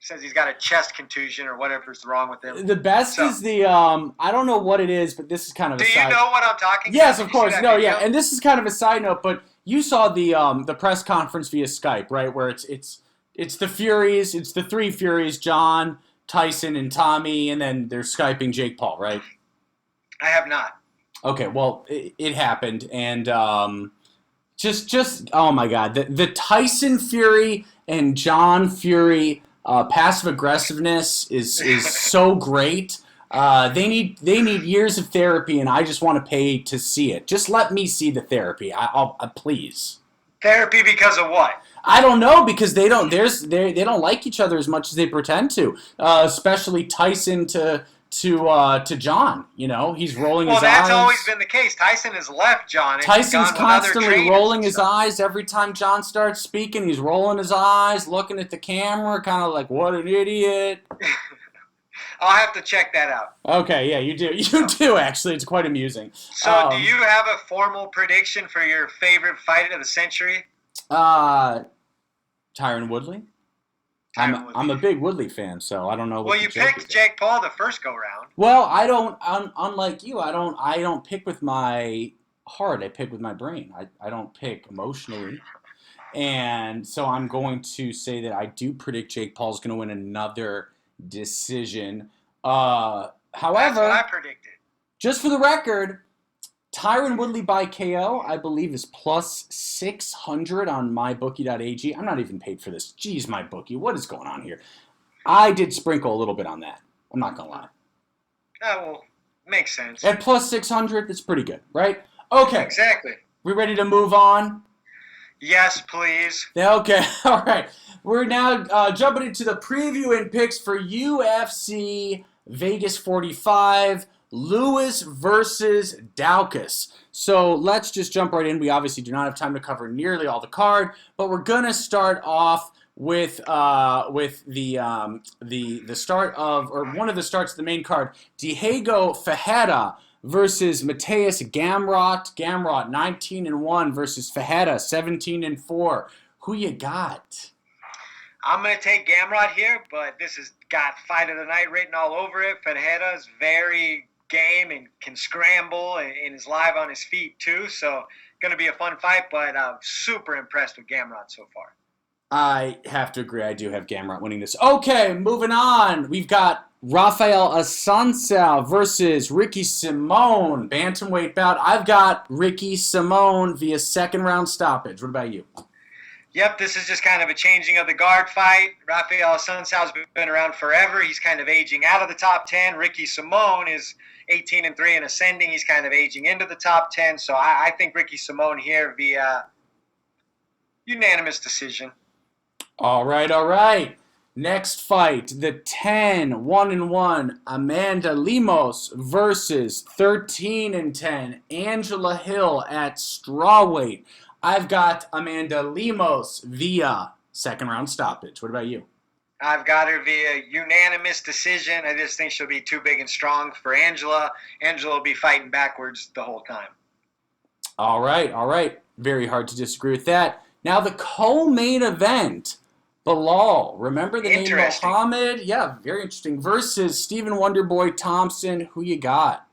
says he's got a chest contusion or whatever's wrong with him. The best is the I don't know what it is, but this is kind of a side. Do you know what I'm talking about? Yes, of course. No, yeah, and this is kind of a side note, but you saw the press conference via Skype, right? Where it's the Furies, it's the three Furies, John, Tyson, and Tommy, and then they're Skyping Jake Paul, right? I have not. Okay, well, it happened, and just oh my God, the Tyson Fury and John Fury. Passive aggressiveness is so great. They need years of therapy, and I just want to pay to see it. Just let me see the therapy. I'll please. Therapy because of what? I don't know, because they don't like each other as much as they pretend to. Especially Tyson to John. He's rolling his eyes. Well, that's always been the case. Tyson has left John. And Tyson's constantly rolling his eyes every time John starts speaking. He's rolling his eyes, looking at the camera, kind of like, what an idiot. I'll have to check that out. Okay, yeah, you do. You do, actually. It's quite amusing. So do you have a formal prediction for your favorite fight of the century? Tyron Woodley. I'm a big Woodley fan, so I don't know. Well, you picked Jake Paul the first go round. Well, I don't. Unlike you, I don't pick with my heart. I pick with my brain. I don't pick emotionally, and so I'm going to say that I do predict Jake Paul's going to win another decision. However, that's what I predicted. Just for the record, Tyron Woodley by KO, I believe, is plus 600 on mybookie.ag. I'm not even paid for this. Jeez, my bookie, what is going on here? I did sprinkle a little bit on that. I'm not going to lie. Oh, well, makes sense. At plus 600, that's pretty good, right? Okay. Exactly. We ready to move on? Yes, please. Okay, all right. We're now jumping into the preview and picks for UFC Vegas 45. Lewis versus Dalkis. So let's just jump right in. We obviously do not have time to cover nearly all the card, but we're gonna start off with the start of, or one of the starts of the main card. Diego Ferreira versus Mateus Gamrot. Gamrot 19-1 versus Ferreira 17-4. Who you got? I'm going to take Gamrot here, but this has got fight of the night written all over it. Ferreira's very game and can scramble and is live on his feet too, so going to be a fun fight, but I'm super impressed with Gamrot so far. I have to agree. I do have Gamrot winning this. Okay, moving on. We've got Rafael Assanzel versus Ricky Simone. Bantamweight bout. I've got Ricky Simone via second round stoppage. What about you? Yep, this is just kind of a changing of the guard fight. Rafael Assanzel's been around forever. He's kind of aging out of the top 10. Ricky Simone is 18-3 and ascending. He's kind of aging into the top 10. So I think Ricky Simone here via unanimous decision. All right. Next fight, the 1-1 Amanda Lemos versus 13-10 Angela Hill at strawweight. I've got Amanda Lemos via second round stoppage. What about you? I've got her via unanimous decision. I just think she'll be too big and strong for Angela. Angela will be fighting backwards the whole time. All right. Very hard to disagree with that. Now the co-main event, Bilal, remember the name Interesting. Muhammad? Yeah, very interesting. Versus Stephen Wonderboy Thompson. Who you got?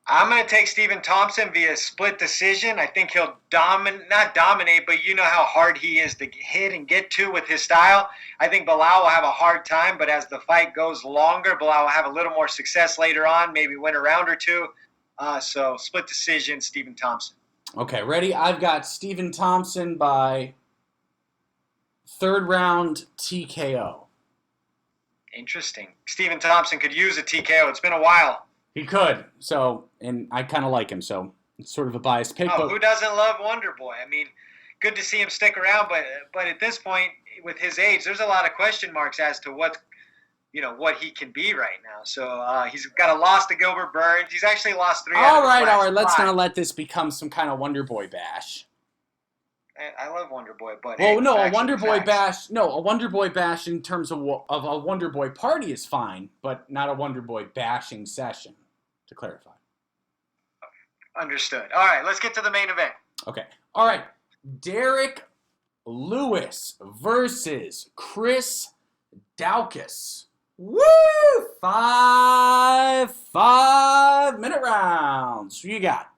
I'm going to take Stephen Thompson via split decision. I think he'll not dominate, but you know how hard he is to hit and get to with his style. I think Bilal will have a hard time, but as the fight goes longer, Bilal will have a little more success later on, maybe win a round or two. So split decision, Stephen Thompson. Okay, ready? I've got Stephen Thompson by third round TKO. Interesting. Stephen Thompson could use a TKO. It's been a while. He could. So, and I kind of like him, so it's sort of a biased pick. Oh, who doesn't love Wonder Boy? I mean, good to see him stick around, but at this point, with his age, there's a lot of question marks as to what he can be right now. So he's got a loss to Gilbert Burns. He's actually lost 3 out of his last All right. Let's 5. not let this become some kind of Wonder Boy bash. I love Wonder Boy, but well, hey, no, a facts Wonder are Boy facts. bash. No, a Wonder Boy bash in terms of a Wonder Boy party is fine, but not a Wonder Boy bashing session. To clarify. Understood. All right, let's get to the main event. Okay. All right. Derek Lewis versus Chris Dalkis. Woo! 5-minute rounds. Who you got?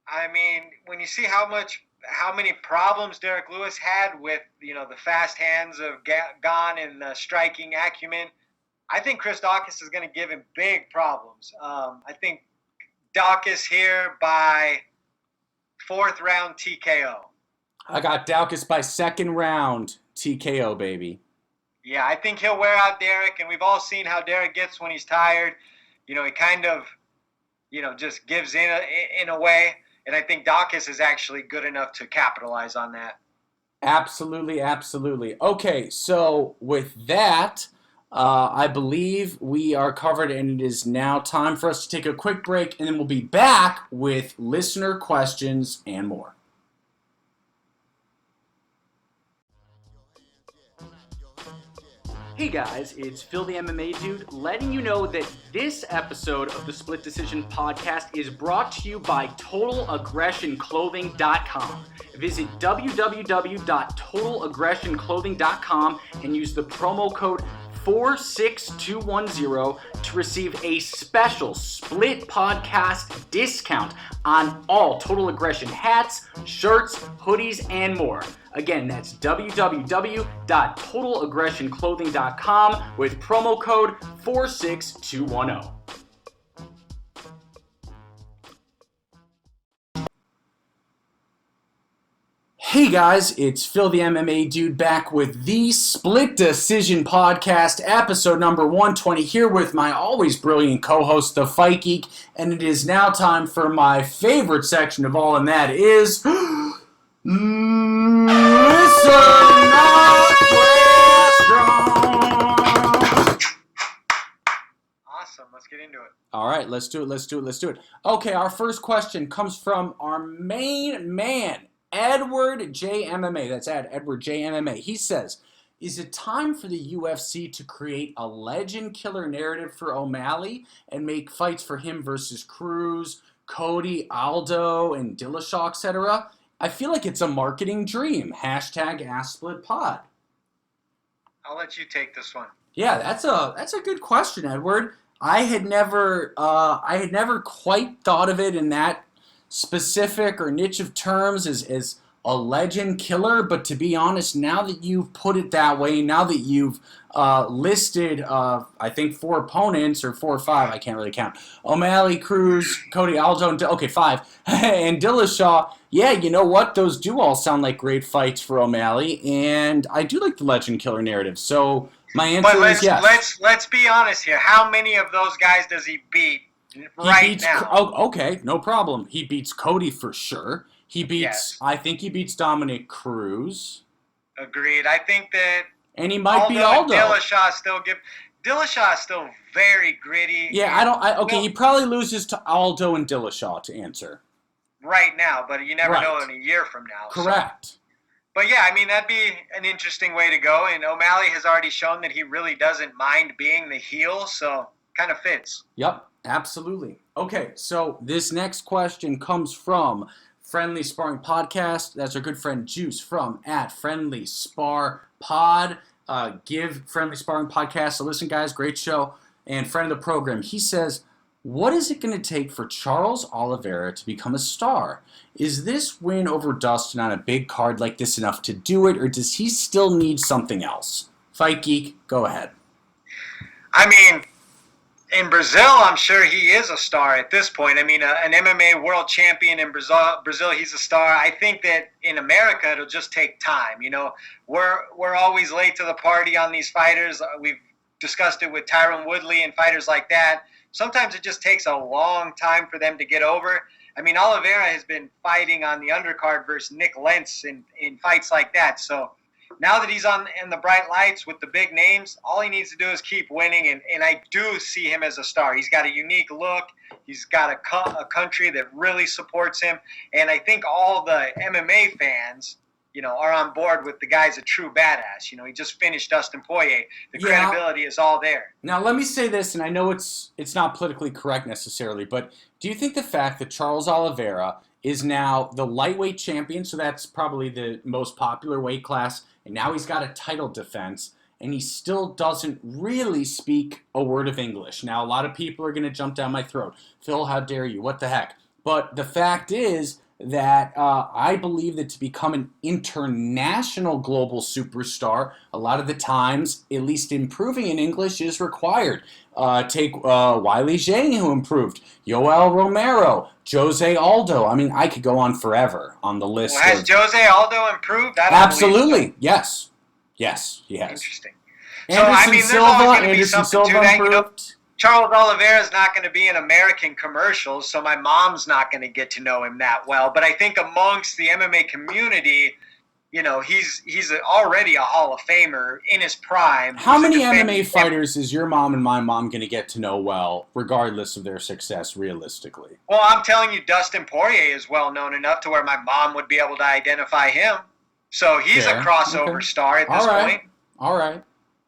I mean, when you see how many problems Derek Lewis had with the fast hands of Gon and the striking acumen, I think Chris Dalkis is going to give him big problems. I think Dalkis here by 4th round TKO. I got Dalkis by 2nd round TKO, baby. Yeah, I think he'll wear out Derek, and we've all seen how Derek gets when he's tired. He kind of, just gives in a way, and I think Dalkis is actually good enough to capitalize on that. Absolutely. Okay, so with that, I believe we are covered, and it is now time for us to take a quick break, and then we'll be back with listener questions and more. Hey guys, it's Phil the MMA Dude letting you know that this episode of the Split Decision Podcast is brought to you by TotalAggressionClothing.com. Visit www.TotalAggressionClothing.com and use the promo code 46210 to receive a special Split Podcast discount on all Total Aggression hats, shirts, hoodies, and more. Again, that's www.TotalAggressionClothing.com with promo code 46210. Hey guys, it's Phil the MMA Dude back with the Split Decision Podcast, episode number 120, here with my always brilliant co-host, the Fight Geek, and it is now time for my favorite section of all, and that is... Listen Not Question! Awesome, let's get into it. All right, let's do it. Okay, our first question comes from our main man, Edward J. MMA. That's Edward J. MMA. He says, is it time for the UFC to create a legend killer narrative for O'Malley and make fights for him versus Cruz, Cody, Aldo, and Dillashaw, etc.? I feel like it's a marketing dream. #AskSplitPod. I'll let you take this one. Yeah, that's a good question, Edward. I had never quite thought of it in that specific or niche of terms as a legend killer, but to be honest, now that you've put it that way, now that you've listed, I think 4 opponents, or 4 or 5, I can't really count, O'Malley, Cruz, Cody, Aldo, and 5, and Dillashaw, yeah, you know what, those do all sound like great fights for O'Malley, and I do like the legend killer narrative, so my answer is yes. Let's be honest here. How many of those guys does he beat now? Okay, no problem. He beats Cody for sure. He beats, yes. I think he beats Dominic Cruz. Agreed. I think that. And he might beat Aldo. Dillashaw is still very gritty. Yeah, he probably loses to Aldo and Dillashaw to answer. Right now, but you never know in a year from now. Correct. So. But yeah, I mean, that'd be an interesting way to go. And O'Malley has already shown that he really doesn't mind being the heel, so kind of fits. Yep. Absolutely. Okay, so this next question comes from Friendly Sparring Podcast. That's our good friend Juice from at Friendly Spar Pod. Give Friendly Sparring Podcast a listen, guys. Great show. And friend of the program, he says, what is it going to take for Charles Oliveira to become a star? Is this win over Dustin on a big card like this enough to do it, or does he still need something else? Fight Geek, go ahead. I mean, in Brazil, I'm sure he is a star at this point. I mean, an MMA world champion in Brazil, he's a star. I think that in America, it'll just take time. You know, we're always late to the party on these fighters. We've discussed it with Tyron Woodley and fighters like that. Sometimes it just takes a long time for them to get over. I mean, Oliveira has been fighting on the undercard versus Nick Lentz in fights like that. So now that he's in the bright lights with the big names, all he needs to do is keep winning, and I do see him as a star. He's got a unique look. He's got a country that really supports him, and I think all the MMA fans, you know, are on board with the guy's a true badass. You know, he just finished Dustin Poirier. The credibility is all there. Now, let me say this, and I know it's not politically correct necessarily, but do you think the fact that Charles Oliveira is now the lightweight champion, so that's probably the most popular weight class, and now he's got a title defense, and he still doesn't really speak a word of English? Now, a lot of people are going to jump down my throat. Phil, how dare you? What the heck? But the fact is that I believe that to become an international global superstar, a lot of the times, at least improving in English is required. Take Wiley Zhang, who improved, Yoel Romero, Jose Aldo. I mean, I could go on forever on the list. Well, has Jose Aldo improved? Absolutely, yes, he has. Interesting. Anderson Silva improved. You know, Charles Oliveira is not going to be in American commercials, so my mom's not going to get to know him that well. But I think amongst the MMA community, you know, he's already a Hall of Famer in his prime. How many MMA fighters is your mom and my mom going to get to know well, regardless of their success, realistically? Well, I'm telling you, Dustin Poirier is well known enough to where my mom would be able to identify him. So he's a crossover star at this point. All right.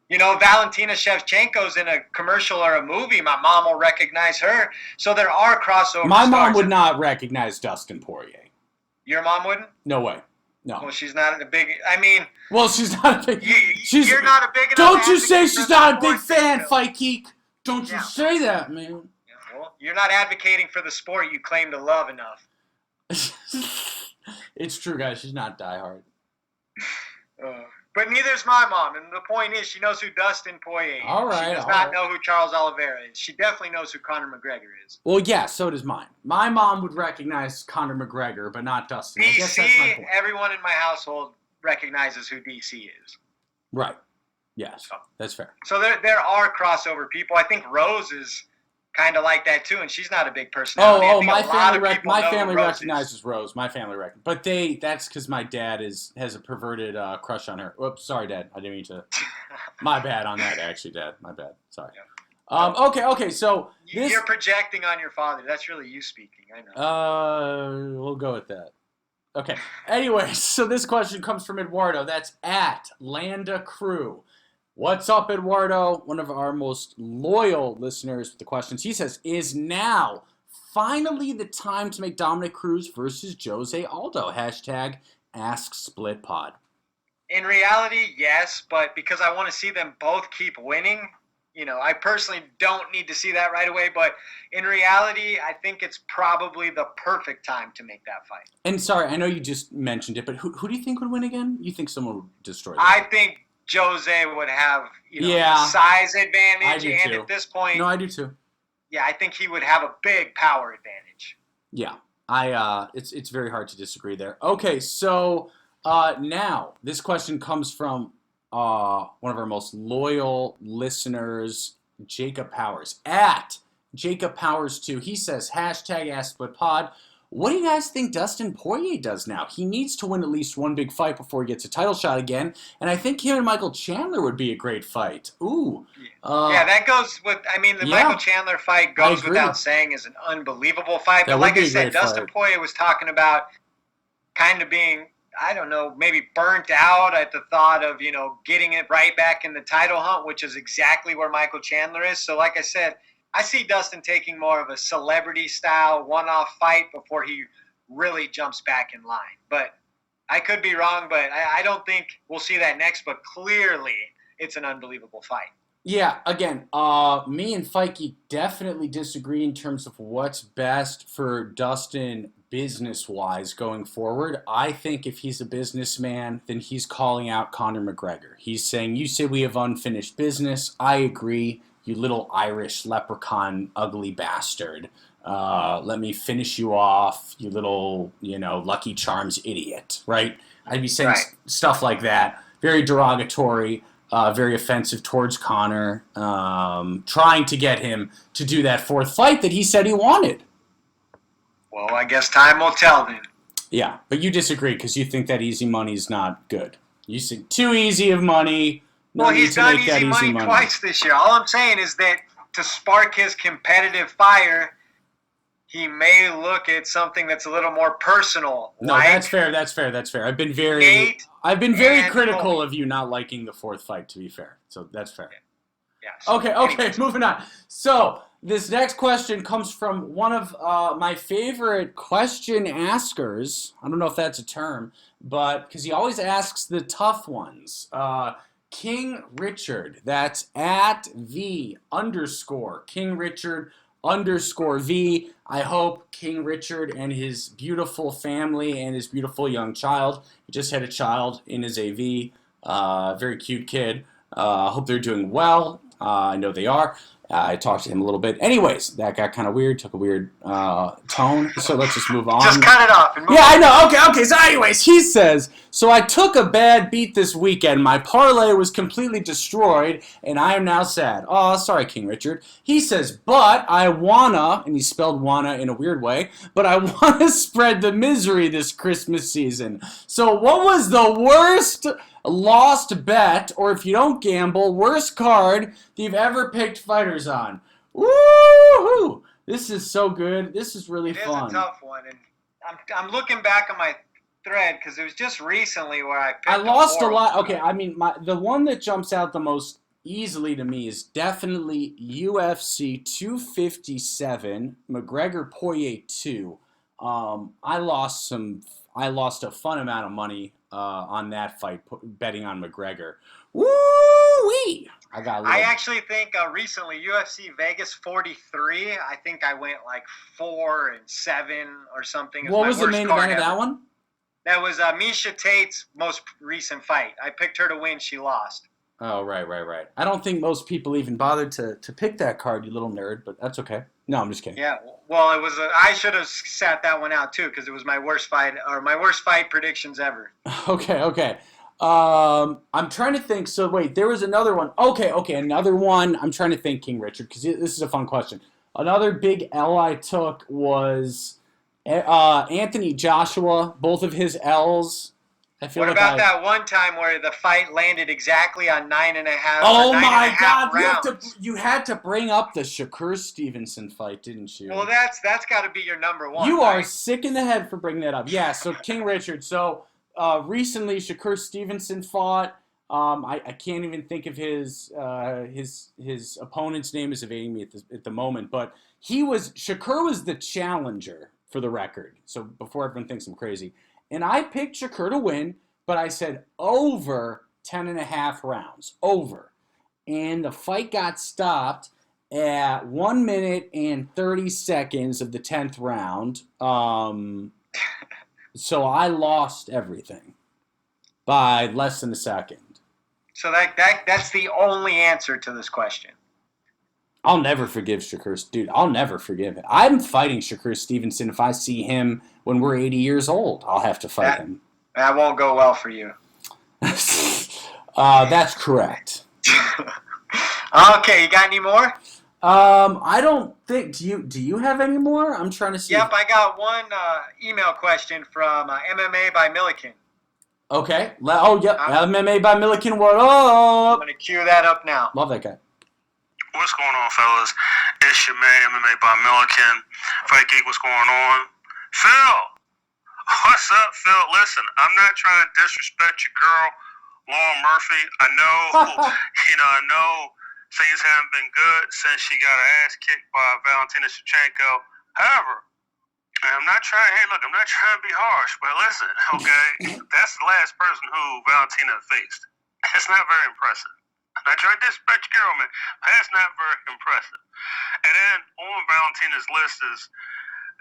You know, Valentina Shevchenko's in a commercial or a movie. My mom will recognize her. So there are crossover My stars. mom would not recognize Dustin Poirier. Your mom wouldn't? No way. No. Well, she's not a big. I mean. Well, she's not a big. You're not a big enough. Don't you say she's not a big fan, Fight Geek. Don't you say that, man. Yeah, well, you're not advocating for the sport you claim to love enough. It's true, guys. She's not diehard. But neither's my mom, and the point is, she knows who Dustin Poirier is. All right. She does not know who Charles Oliveira is. She definitely knows who Conor McGregor is. Well, yeah, so does mine. My mom would recognize Conor McGregor, but not Dustin. DC, I guess that's my point. Everyone in my household recognizes who DC is. Right. Yes, that's fair. So there are crossover people. I think Rose is kind of like that too, and she's not a big personality. My family recognizes Rose. My family recognizes, but that's because my dad has a perverted crush on her. Whoops, sorry, Dad. I didn't mean to. My bad on that, actually, Dad. My bad. Sorry. Yeah. Okay. So you're projecting on your father. That's really you speaking. I know. We'll go with that. Okay. Anyway, so this question comes from Eduardo. That's at Landa Crew. What's up, Eduardo? One of our most loyal listeners with the questions. He says, is now finally the time to make Dominic Cruz versus Jose Aldo? Hashtag AskSplitPod. In reality, yes, but because I want to see them both keep winning, you know, I personally don't need to see that right away, but in reality, I think it's probably the perfect time to make that fight. And sorry, I know you just mentioned it, but who do you think would win again? You think someone would destroy them? I think Jose would have, size advantage, and too. At this point, no, I do too. Yeah, I think he would have a big power advantage. Yeah, it's very hard to disagree there. Okay, so now this question comes from one of our most loyal listeners, Jacob Powers at Jacob Powers 2. He says hashtag AskSplitPod. What do you guys think Dustin Poirier does now? He needs to win at least one big fight before he gets a title shot again, and I think him and Michael Chandler would be a great fight. Ooh. That goes with, the Michael Chandler fight goes without saying is an unbelievable fight. But like I said, Dustin Poirier was talking about kind of being, I don't know, maybe burnt out at the thought of, getting it right back in the title hunt, which is exactly where Michael Chandler is. So like I said, I see Dustin taking more of a celebrity-style one-off fight before he really jumps back in line. But I could be wrong, but I don't think we'll see that next. But clearly, it's an unbelievable fight. Yeah, again, me and Fikey definitely disagree in terms of what's best for Dustin business-wise going forward. I think if he's a businessman, then he's calling out Conor McGregor. He's saying, you say we have unfinished business. I agree, you little Irish leprechaun ugly bastard. Let me finish you off, you little, Lucky Charms idiot, right? I'd be saying stuff like that. Very derogatory. Very offensive towards Conor, trying to get him to do that fourth fight that he said he wanted. Well, I guess time will tell then. Yeah, but you disagree because you think that easy money is not good. You think too easy of money. No well, he's done easy money twice this year. All I'm saying is that to spark his competitive fire, he may look at something that's a little more personal. No, that's fair. I've been very critical of you not liking the fourth fight, to be fair. So that's fair. Yeah. So Okay, moving on. So this next question comes from one of my favorite question askers. I don't know if that's a term, but because he always asks the tough ones. King Richard. That's at @King Richard _V. I hope King Richard and his beautiful family and his beautiful young child, he just had a child in his AV, very cute kid. Hope they're doing well. I know they are. I talked to him a little bit. Anyways, that got kind of weird, took a weird tone, so let's just move on. Just cut it off and move on. I know. Okay. So anyways, he says, so I took a bad beat this weekend. My parlay was completely destroyed, and I am now sad. Oh, sorry, King Richard. He says, but I wanna, and he spelled wanna in a weird way, but I wanna spread the misery this Christmas season. So what was the worst lost bet, or if you don't gamble, worst card that you've ever picked fighters on? Woo-hoo! This is so good. This is really fun. It's a tough one, and I'm looking back on my thread because it was just recently where I lost a lot. Okay, I mean, the one that jumps out the most easily to me is definitely UFC 257, McGregor Poirier 2. I lost a fun amount of money on that fight, betting on McGregor. Woo-wee! I actually think recently UFC Vegas 43. I think I went like 4-7 or something. What was the main event of that one? That was Miesha Tate's most recent fight. I picked her to win. She lost. Oh, right. I don't think most people even bothered to pick that card, you little nerd, but that's okay. No, I'm just kidding. Yeah, well, it was. I should have sat that one out too because it was my worst fight predictions ever. Okay. I'm trying to think. So wait, there was another one. Okay, another one. I'm trying to think, King Richard, because this is a fun question. Another big L I took was Anthony Joshua. Both of his L's. What about that one time where the fight landed exactly on 9.5? Oh my God! You had to bring up the Shakur Stevenson fight, didn't you? Well, that's got to be your number one. You are sick in the head for bringing that up. Yeah. So King Richard. So recently Shakur Stevenson fought. I can't even think of his opponent's name is evading me at the moment, but Shakur was the challenger for the record. So before everyone thinks I'm crazy. And I picked Shakur to win, but I said over 10.5 rounds. Over. And the fight got stopped at 1 minute and 30 seconds of the 10th round. So I lost everything by less than a second. So that's the only answer to this question. I'll never forgive Shakur. Dude, I'll never forgive it. I'm fighting Shakur Stevenson. If I see him when we're 80 years old, I'll have to fight him. That won't go well for you. That's correct. Okay, you got any more? I don't think. Do you have any more? I'm trying to see. Yep, I got one email question from MMA by Milliken. Okay. MMA by Milliken. What up? I'm going to cue that up now. Love that guy. What's going on, fellas? It's your man, MMA by Milliken. Fight Geek, what's going on? Phil! What's up, Phil? Listen, I'm not trying to disrespect your girl, Lauren Murphy. I know, I know things haven't been good since she got her ass kicked by Valentina Shevchenko. However, I'm not trying to be harsh, but listen, okay, that's the last person who Valentina faced. That's not very impressive. I'm not trying to disrespect your girl, man. That's not very impressive. And then on Valentina's list is,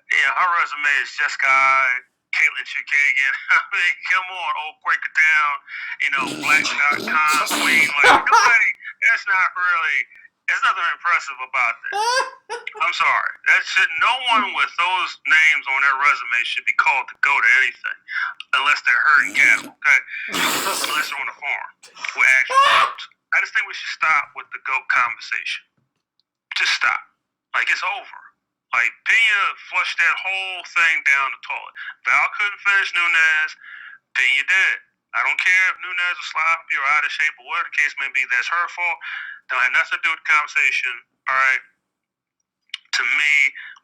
her resume is Jessica Eye, Caitlin Chukagian. I mean, come on, old break it down. Black.com queen. Like, nobody, that's not really, there's nothing impressive about that. I'm sorry. No one with those names on their resume should be called to go to anything unless they're herding cattle, okay? Unless they're on a farm with actual goats. I just think we should stop with the goat conversation. Just stop. Like, it's over. Like, Pena flushed that whole thing down the toilet. Val couldn't finish Nunez. Pena did. I don't care if Nunez is sloppy or out of shape or whatever the case may be. That's her fault. Don't have nothing to do with the conversation. All right? To me,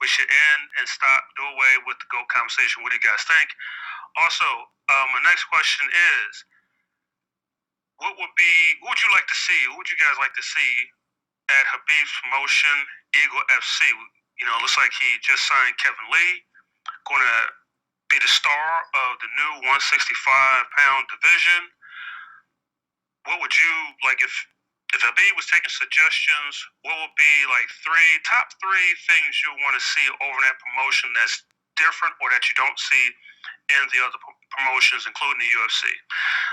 we should end and do away with the GOAT conversation. What do you guys think? Also, my next question is, what would you like to see? What would you guys like to see at Khabib's promotion, Eagle FC? Looks like he just signed Kevin Lee, going to be the star of the new 165-pound division. What would you like if Khabib was taking suggestions? What would be like top three things you want to see over that promotion that's different or that you don't see in the other promotions, including the UFC?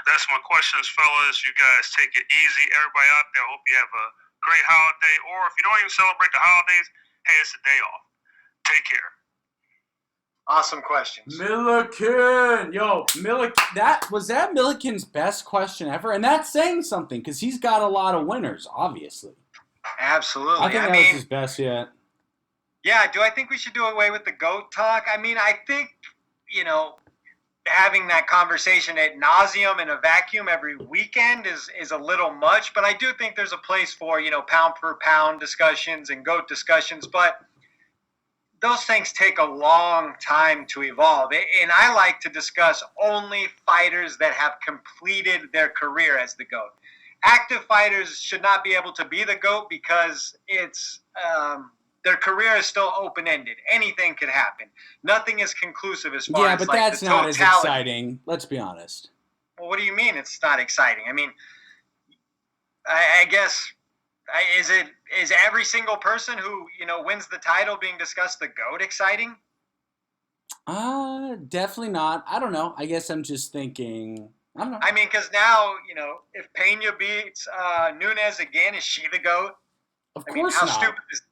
That's my questions, fellas. You guys take it easy. Everybody out there, hope you have a great holiday. Or if you don't even celebrate the holidays, hey, it's a day off. Take care. Awesome questions. Milliken! Yo, was that Milliken's best question ever? And that's saying something, because he's got a lot of winners, obviously. Absolutely. I think that was his best yet. Yeah, do I think we should do away with the GOAT talk? I mean, I think, having that conversation ad nauseum in a vacuum every weekend is a little much, but I do think there's a place for, pound per pound discussions and GOAT discussions, but those things take a long time to evolve. And I like to discuss only fighters that have completed their career as the GOAT. Active fighters should not be able to be the GOAT because it's their career is still open-ended. Anything could happen. Nothing is conclusive as far as but like that's the not totality. as exciting. Let's be honest. Well, what do you mean it's not exciting? I mean, I guess is every single person who wins the title being discussed the GOAT exciting? Definitely not. I don't know. I guess I'm just thinking. I don't know. I mean, because now if Pena beats Nunez again, is she the GOAT? Of course not. How stupid is?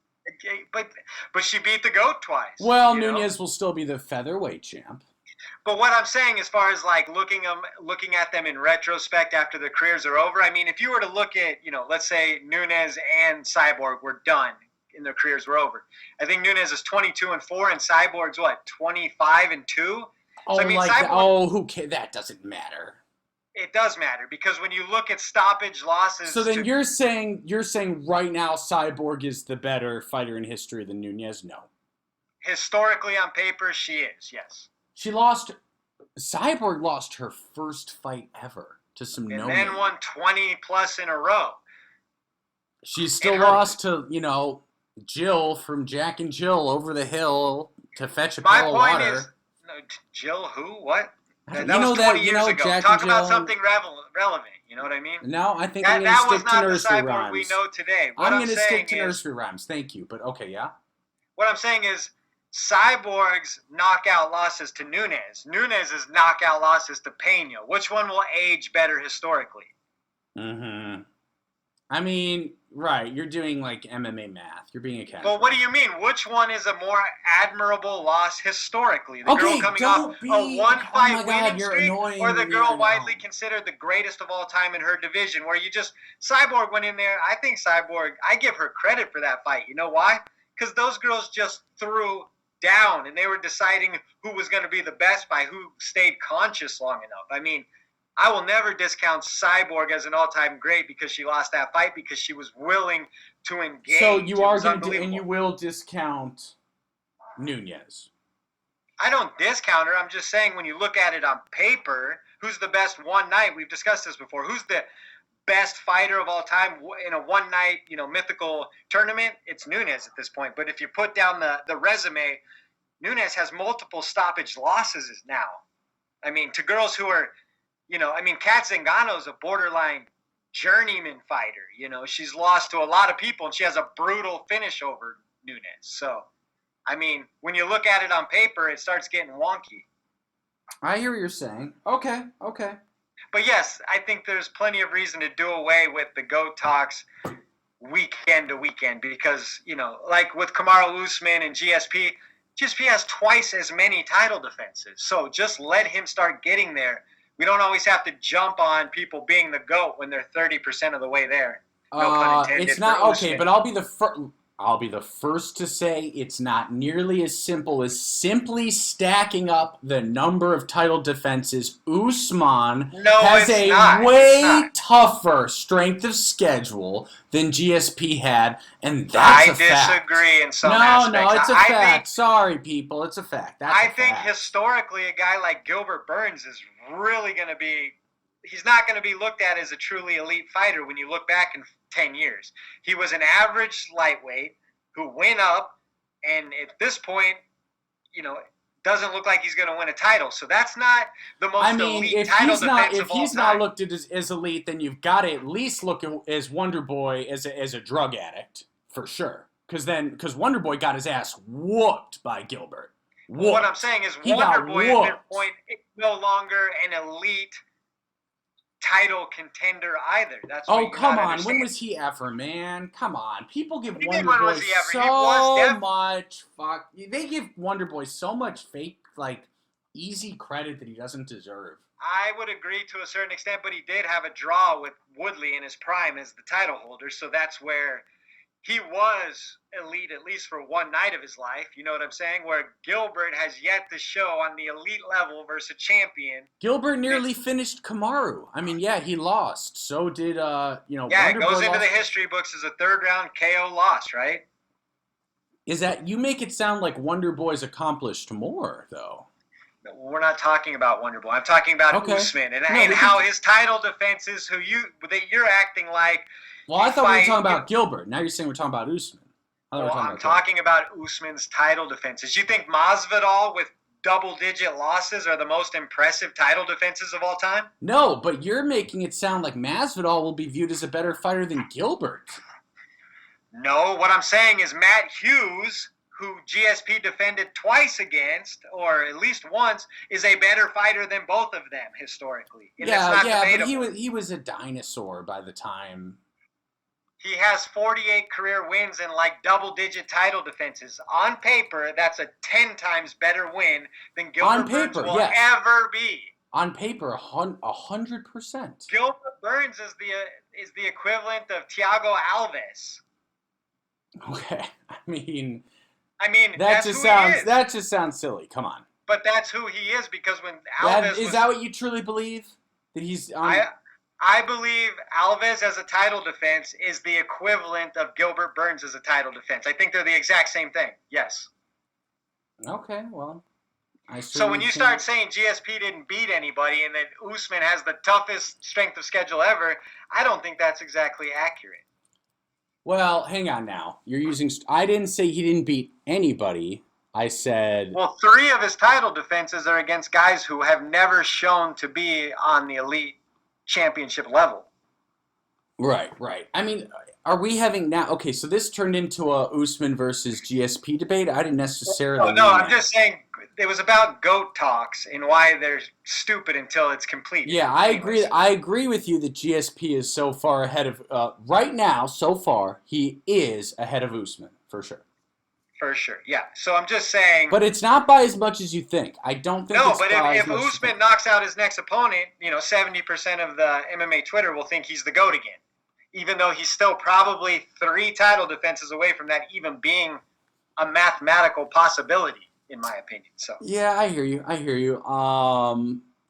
But she beat the GOAT twice. Well, Nunez will still be the featherweight champ. But what I'm saying, as far as like looking at them in retrospect after their careers are over, I mean, if you were to look at, let's say Nunez and Cyborg were done and their careers were over. I think Nunez is 22-4 and Cyborg's what, 25-2? Oh, so, I mean, Cyborg, who cares? That doesn't matter. It does matter because when you look at stoppage losses. So then you're saying right now Cyborg is the better fighter in history than Nunez? No. Historically, on paper, she is. Yes. Cyborg lost her first fight ever to some no-name. And then won 20 plus in a row. She still lost to, Jill from Jack and Jill over the hill to fetch a pail of water. My point is, Jill who? What? That was 20 years ago. Jack Talk and about Jill. Something relevant. You know what I mean? No, I think I'm going to stick to nursery rhymes. That was not the Cyborg we know today. I'm going to stick to nursery rhymes. Thank you. But okay, yeah. What I'm saying is, Cyborg's knockout losses to Nunez. Nunez's knockout losses to Pena. Which one will age better historically? Mm-hmm. I mean, right. You're doing like MMA math. You're being a cat. But what do you mean? Which one is a more admirable loss historically? The girl coming off a one-fight winning streak, or the girl widely considered the greatest of all time in her division, where Cyborg went in there. I think Cyborg, I give her credit for that fight. You know why? Because those girls just threw down, and they were deciding who was going to be the best by who stayed conscious long enough. I mean, I will never discount Cyborg as an all-time great because she lost that fight because she was willing to engage. So you are going to, and you will discount Nunez. I don't discount her. I'm just saying when you look at it on paper, who's the best one night? We've discussed this before. Who's the best fighter of all time in a one-night, mythical tournament, it's Nunez at this point. But if you put down the resume, Nunez has multiple stoppage losses now. I mean, to girls who are, Kat Zingano is a borderline journeyman fighter. She's lost to a lot of people, and she has a brutal finish over Nunez. So, I mean, when you look at it on paper, it starts getting wonky. I hear what you're saying. Okay. But yes, I think there's plenty of reason to do away with the GOAT talks weekend to weekend because, like with Kamaru Usman and GSP has twice as many title defenses. So just let him start getting there. We don't always have to jump on people being the GOAT when they're 30% of the way there. No pun intended. It's not okay, but I'll be the first to say it's not nearly as simple as simply stacking up the number of title defenses. Usman has a way tougher strength of schedule than GSP had, and that's a fact. I disagree in some aspects. No, it's a fact. Sorry, people, it's a fact. I think historically a guy like Gilbert Burns is really going to be – he's not going to be looked at as a truly elite fighter when you look back in 10 years. He was an average lightweight who went up, and at this point, doesn't look like he's going to win a title. So that's not the most elite title defense of all time. If he's not looked at as elite, then you've got to at least look at as Wonder Boy as a drug addict, for sure. Because Wonder Boy got his ass whooped by Gilbert. Well, what I'm saying is Wonder Boy at this point is no longer an elite title contender either. That's what come on. When was he ever, man? Come on. People give Wonder Boy so much they give Wonder Boy so much fake, easy credit that he doesn't deserve. I would agree to a certain extent, but he did have a draw with Woodley in his prime as the title holder, so that's where he was elite, at least for one night of his life. You know what I'm saying? Where Gilbert has yet to show on the elite level versus a champion. Gilbert nearly finished Kamaru. I mean, yeah, he lost. So did, Yeah, Wonder it goes Boy into the history books as a third-round KO loss, right? Is that, you make it sound like Wonder Boy's accomplished more, though. We're not talking about Wonder Boy. I'm talking about Usman and how his title defenses, that you're acting like. Well, I thought we were talking about Gilbert. Now you're saying we're talking about Usman. I'm talking about Usman's title defenses. You think Masvidal with double-digit losses are the most impressive title defenses of all time? No, but you're making it sound like Masvidal will be viewed as a better fighter than Gilbert. No, what I'm saying is Matt Hughes, who GSP defended twice against, or at least once, is a better fighter than both of them historically. And but he was a dinosaur by the time. He has 48 career wins and double-digit title defenses. On paper, that's a 10 times better win than Gilbert Burns will ever be. On paper, 100%. Gilbert Burns is the equivalent of Thiago Alves. Okay, I mean that just sounds silly. Come on. But that's who he is because when Alves is that what you truly believe that he's on? I believe Alves as a title defense is the equivalent of Gilbert Burns as a title defense. I think they're the exact same thing. Yes. Okay, well. So when you start saying GSP didn't beat anybody and that Usman has the toughest strength of schedule ever, I don't think that's exactly accurate. Well, hang on now. You're using. I didn't say he didn't beat anybody. I said. Well, 3 of his title defenses are against guys who have never shown to be on the elite championship level. Right. I mean, are we having now? Okay, so this turned into a Usman versus GSP debate. I didn't necessarily. No, I'm just saying it was about GOAT talks and why they're stupid until it's complete. Yeah, I agree. I agree with you that GSP is so far ahead of right now. So far, he is ahead of Usman for sure. For sure, yeah. So I'm just saying. But it's not by as much as you think. I don't think. No, but if Usman knocks out his next opponent, 70% of the MMA Twitter will think he's the GOAT again, even though he's still probably 3 title defenses away from that even being a mathematical possibility, in my opinion. So. Yeah, I hear you. Do you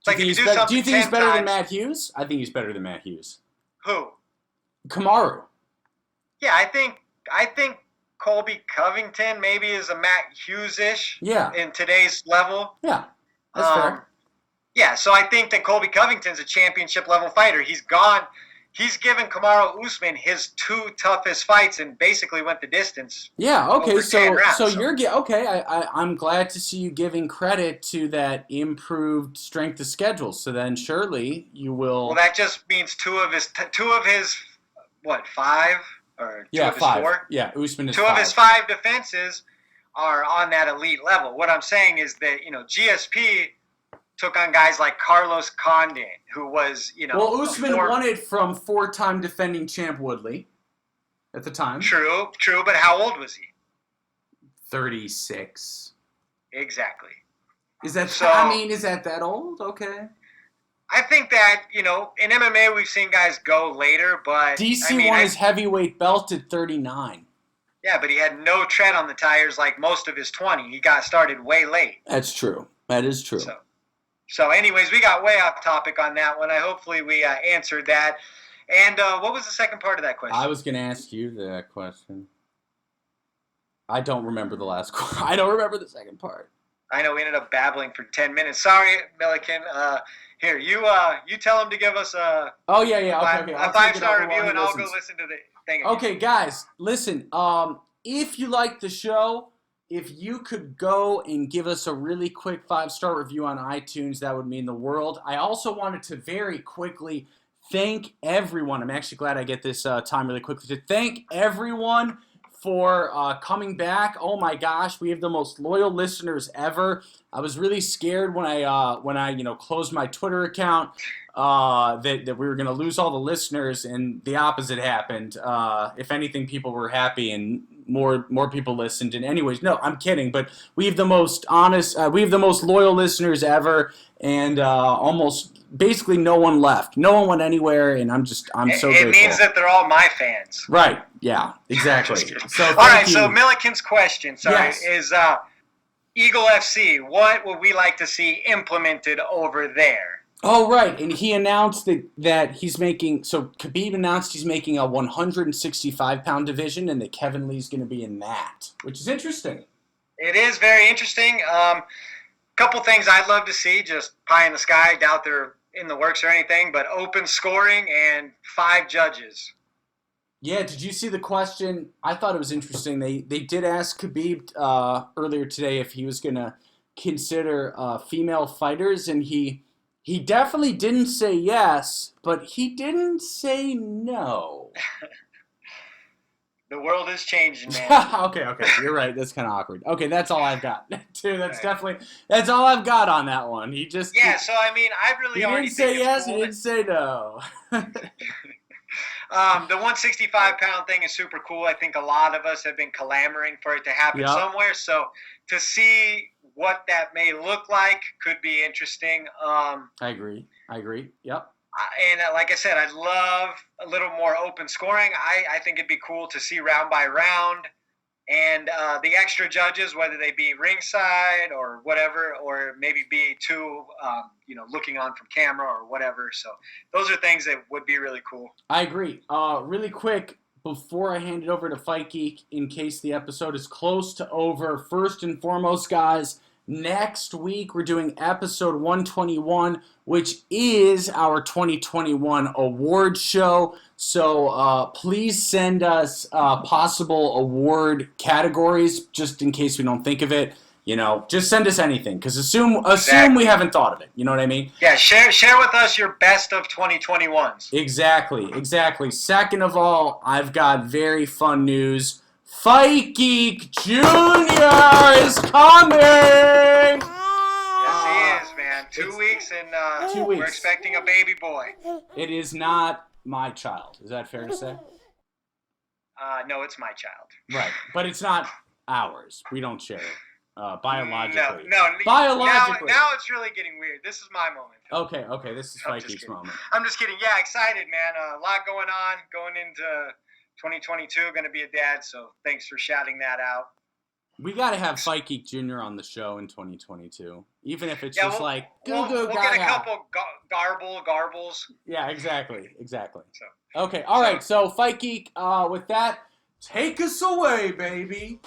think he's better than Matt Hughes? I think he's better than Matt Hughes. Who? Kamaru. Yeah, I think Colby Covington maybe is a Matt Hughes-ish in today's level. Yeah, that's fair. Yeah, so I think that Colby Covington's a championship-level fighter. He's gone. he's given Kamaru Usman his 2 toughest fights and basically went the distance. Yeah, okay, over 10 rounds, so you're I'm glad to see you giving credit to that improved strength of schedule. So then surely you will. Well, that just means two of his 5 or two of his 5. 4. Yeah, Usman is 2 5. of his 5 defenses are on that elite level. What I'm saying is that GSP took on guys like Carlos Condit, who was Well, Usman won it from 4-time defending champ Woodley at the time. True, but how old was he? 36. Exactly. Is that old? Okay. I think that, in MMA we've seen guys go later, but DC won his heavyweight belt at 39. Yeah, but he had no tread on the tires like most of his 20. He got started way late. That's true. That is true. So anyways, we got way off topic on that one. Hopefully we answered that. And what was the second part of that question? I was going to ask you that question. I don't remember the last question. I don't remember the second part. I know we ended up babbling for 10 minutes. Sorry, Milliken. Here, you tell him to give us a Okay. a 5-star review, and I'll go listen to the thing again. Okay, guys, listen. If you like the show, if you could go and give us a really quick 5-star review on iTunes, that would mean the world. I also wanted to very quickly thank everyone. I'm actually glad I get this time really quickly to thank everyone for coming back. Oh my gosh, we have the most loyal listeners ever. I was really scared when I closed my Twitter account that we were going to lose all the listeners, and the opposite happened. If anything, people were happy and more people listened. And anyways, no, I'm kidding. But we have the most honest, we have the most loyal listeners ever, and almost basically no one left. No one went anywhere, and I'm so grateful. It means that they're all my fans. Right. Yeah. Exactly. So all right. So Milliken's question, yes. is Eagle FC. What would we like to see implemented over there? Oh, right. And he announced that he's making, so Khabib announced he's making a 165-pound division, and that Kevin Lee's going to be in that, which is interesting. It is very interesting. Couple things I'd love to see, just pie in the sky. Doubt they're in the works or anything, but open scoring and 5 judges. Yeah, did you see the question? I thought it was interesting. They did ask Khabib earlier today if he was going to consider female fighters, and he definitely didn't say yes, but he didn't say no. The world is changing, man. Okay, you're right. That's kind of awkward. Okay, that's all I've got. Dude, that's all I've got on that one. He just so I mean, I really he already didn't say yes. cool He didn't say no. The 165-pound thing is super cool. I think a lot of us have been clamoring for it to happen somewhere. So to see what that may look like could be interesting. I agree. Yep. And like I said, I'd love a little more open scoring. I think it'd be cool to see round by round, and the extra judges, whether they be ringside or whatever, or maybe be 2, looking on from camera or whatever. So those are things that would be really cool. I agree. Really quick, before I hand it over to Fight Geek, in case the episode is close to over, first and foremost, guys, next week we're doing episode 121, which is our 2021 award show. So please send us possible award categories, just in case we don't think of it. Just send us anything, because assume we haven't thought of it. You know what I mean? Yeah, share with us your best of 2021s. Exactly. Second of all, I've got very fun news. Fight Geek Jr. is coming! Yes, he is, man. 2 weeks, and 2 weeks. We're expecting a baby boy. It is not my child. Is that fair to say? No, it's my child. Right, but it's not ours. We don't share it biologically. No. Biologically. Now it's really getting weird. This is my moment. Okay. This is Fight Geek's moment. I'm just kidding. Yeah, excited, man. A lot going on going into 2022, going to be a dad, so thanks for shouting that out. We got to have Fight Geek Jr. on the show in 2022, even if it's just like we'll get a couple garbles. Yeah, exactly. So, okay, all right. So Fight Geek, with that, take us away, baby.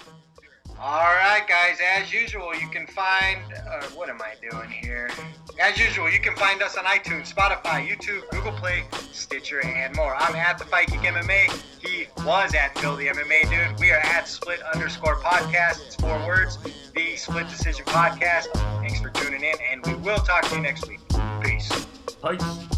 All right, guys. As usual, you can find. What am I doing here? As usual, you can find us on iTunes, Spotify, YouTube, Google Play, Stitcher, and more. I'm at the Fight Geek MMA. He was at Phil the MMA Dude. We are at Split_podcast. It's 4 words. The Split Decision Podcast. Thanks for tuning in, and we will talk to you next week. Peace. Peace.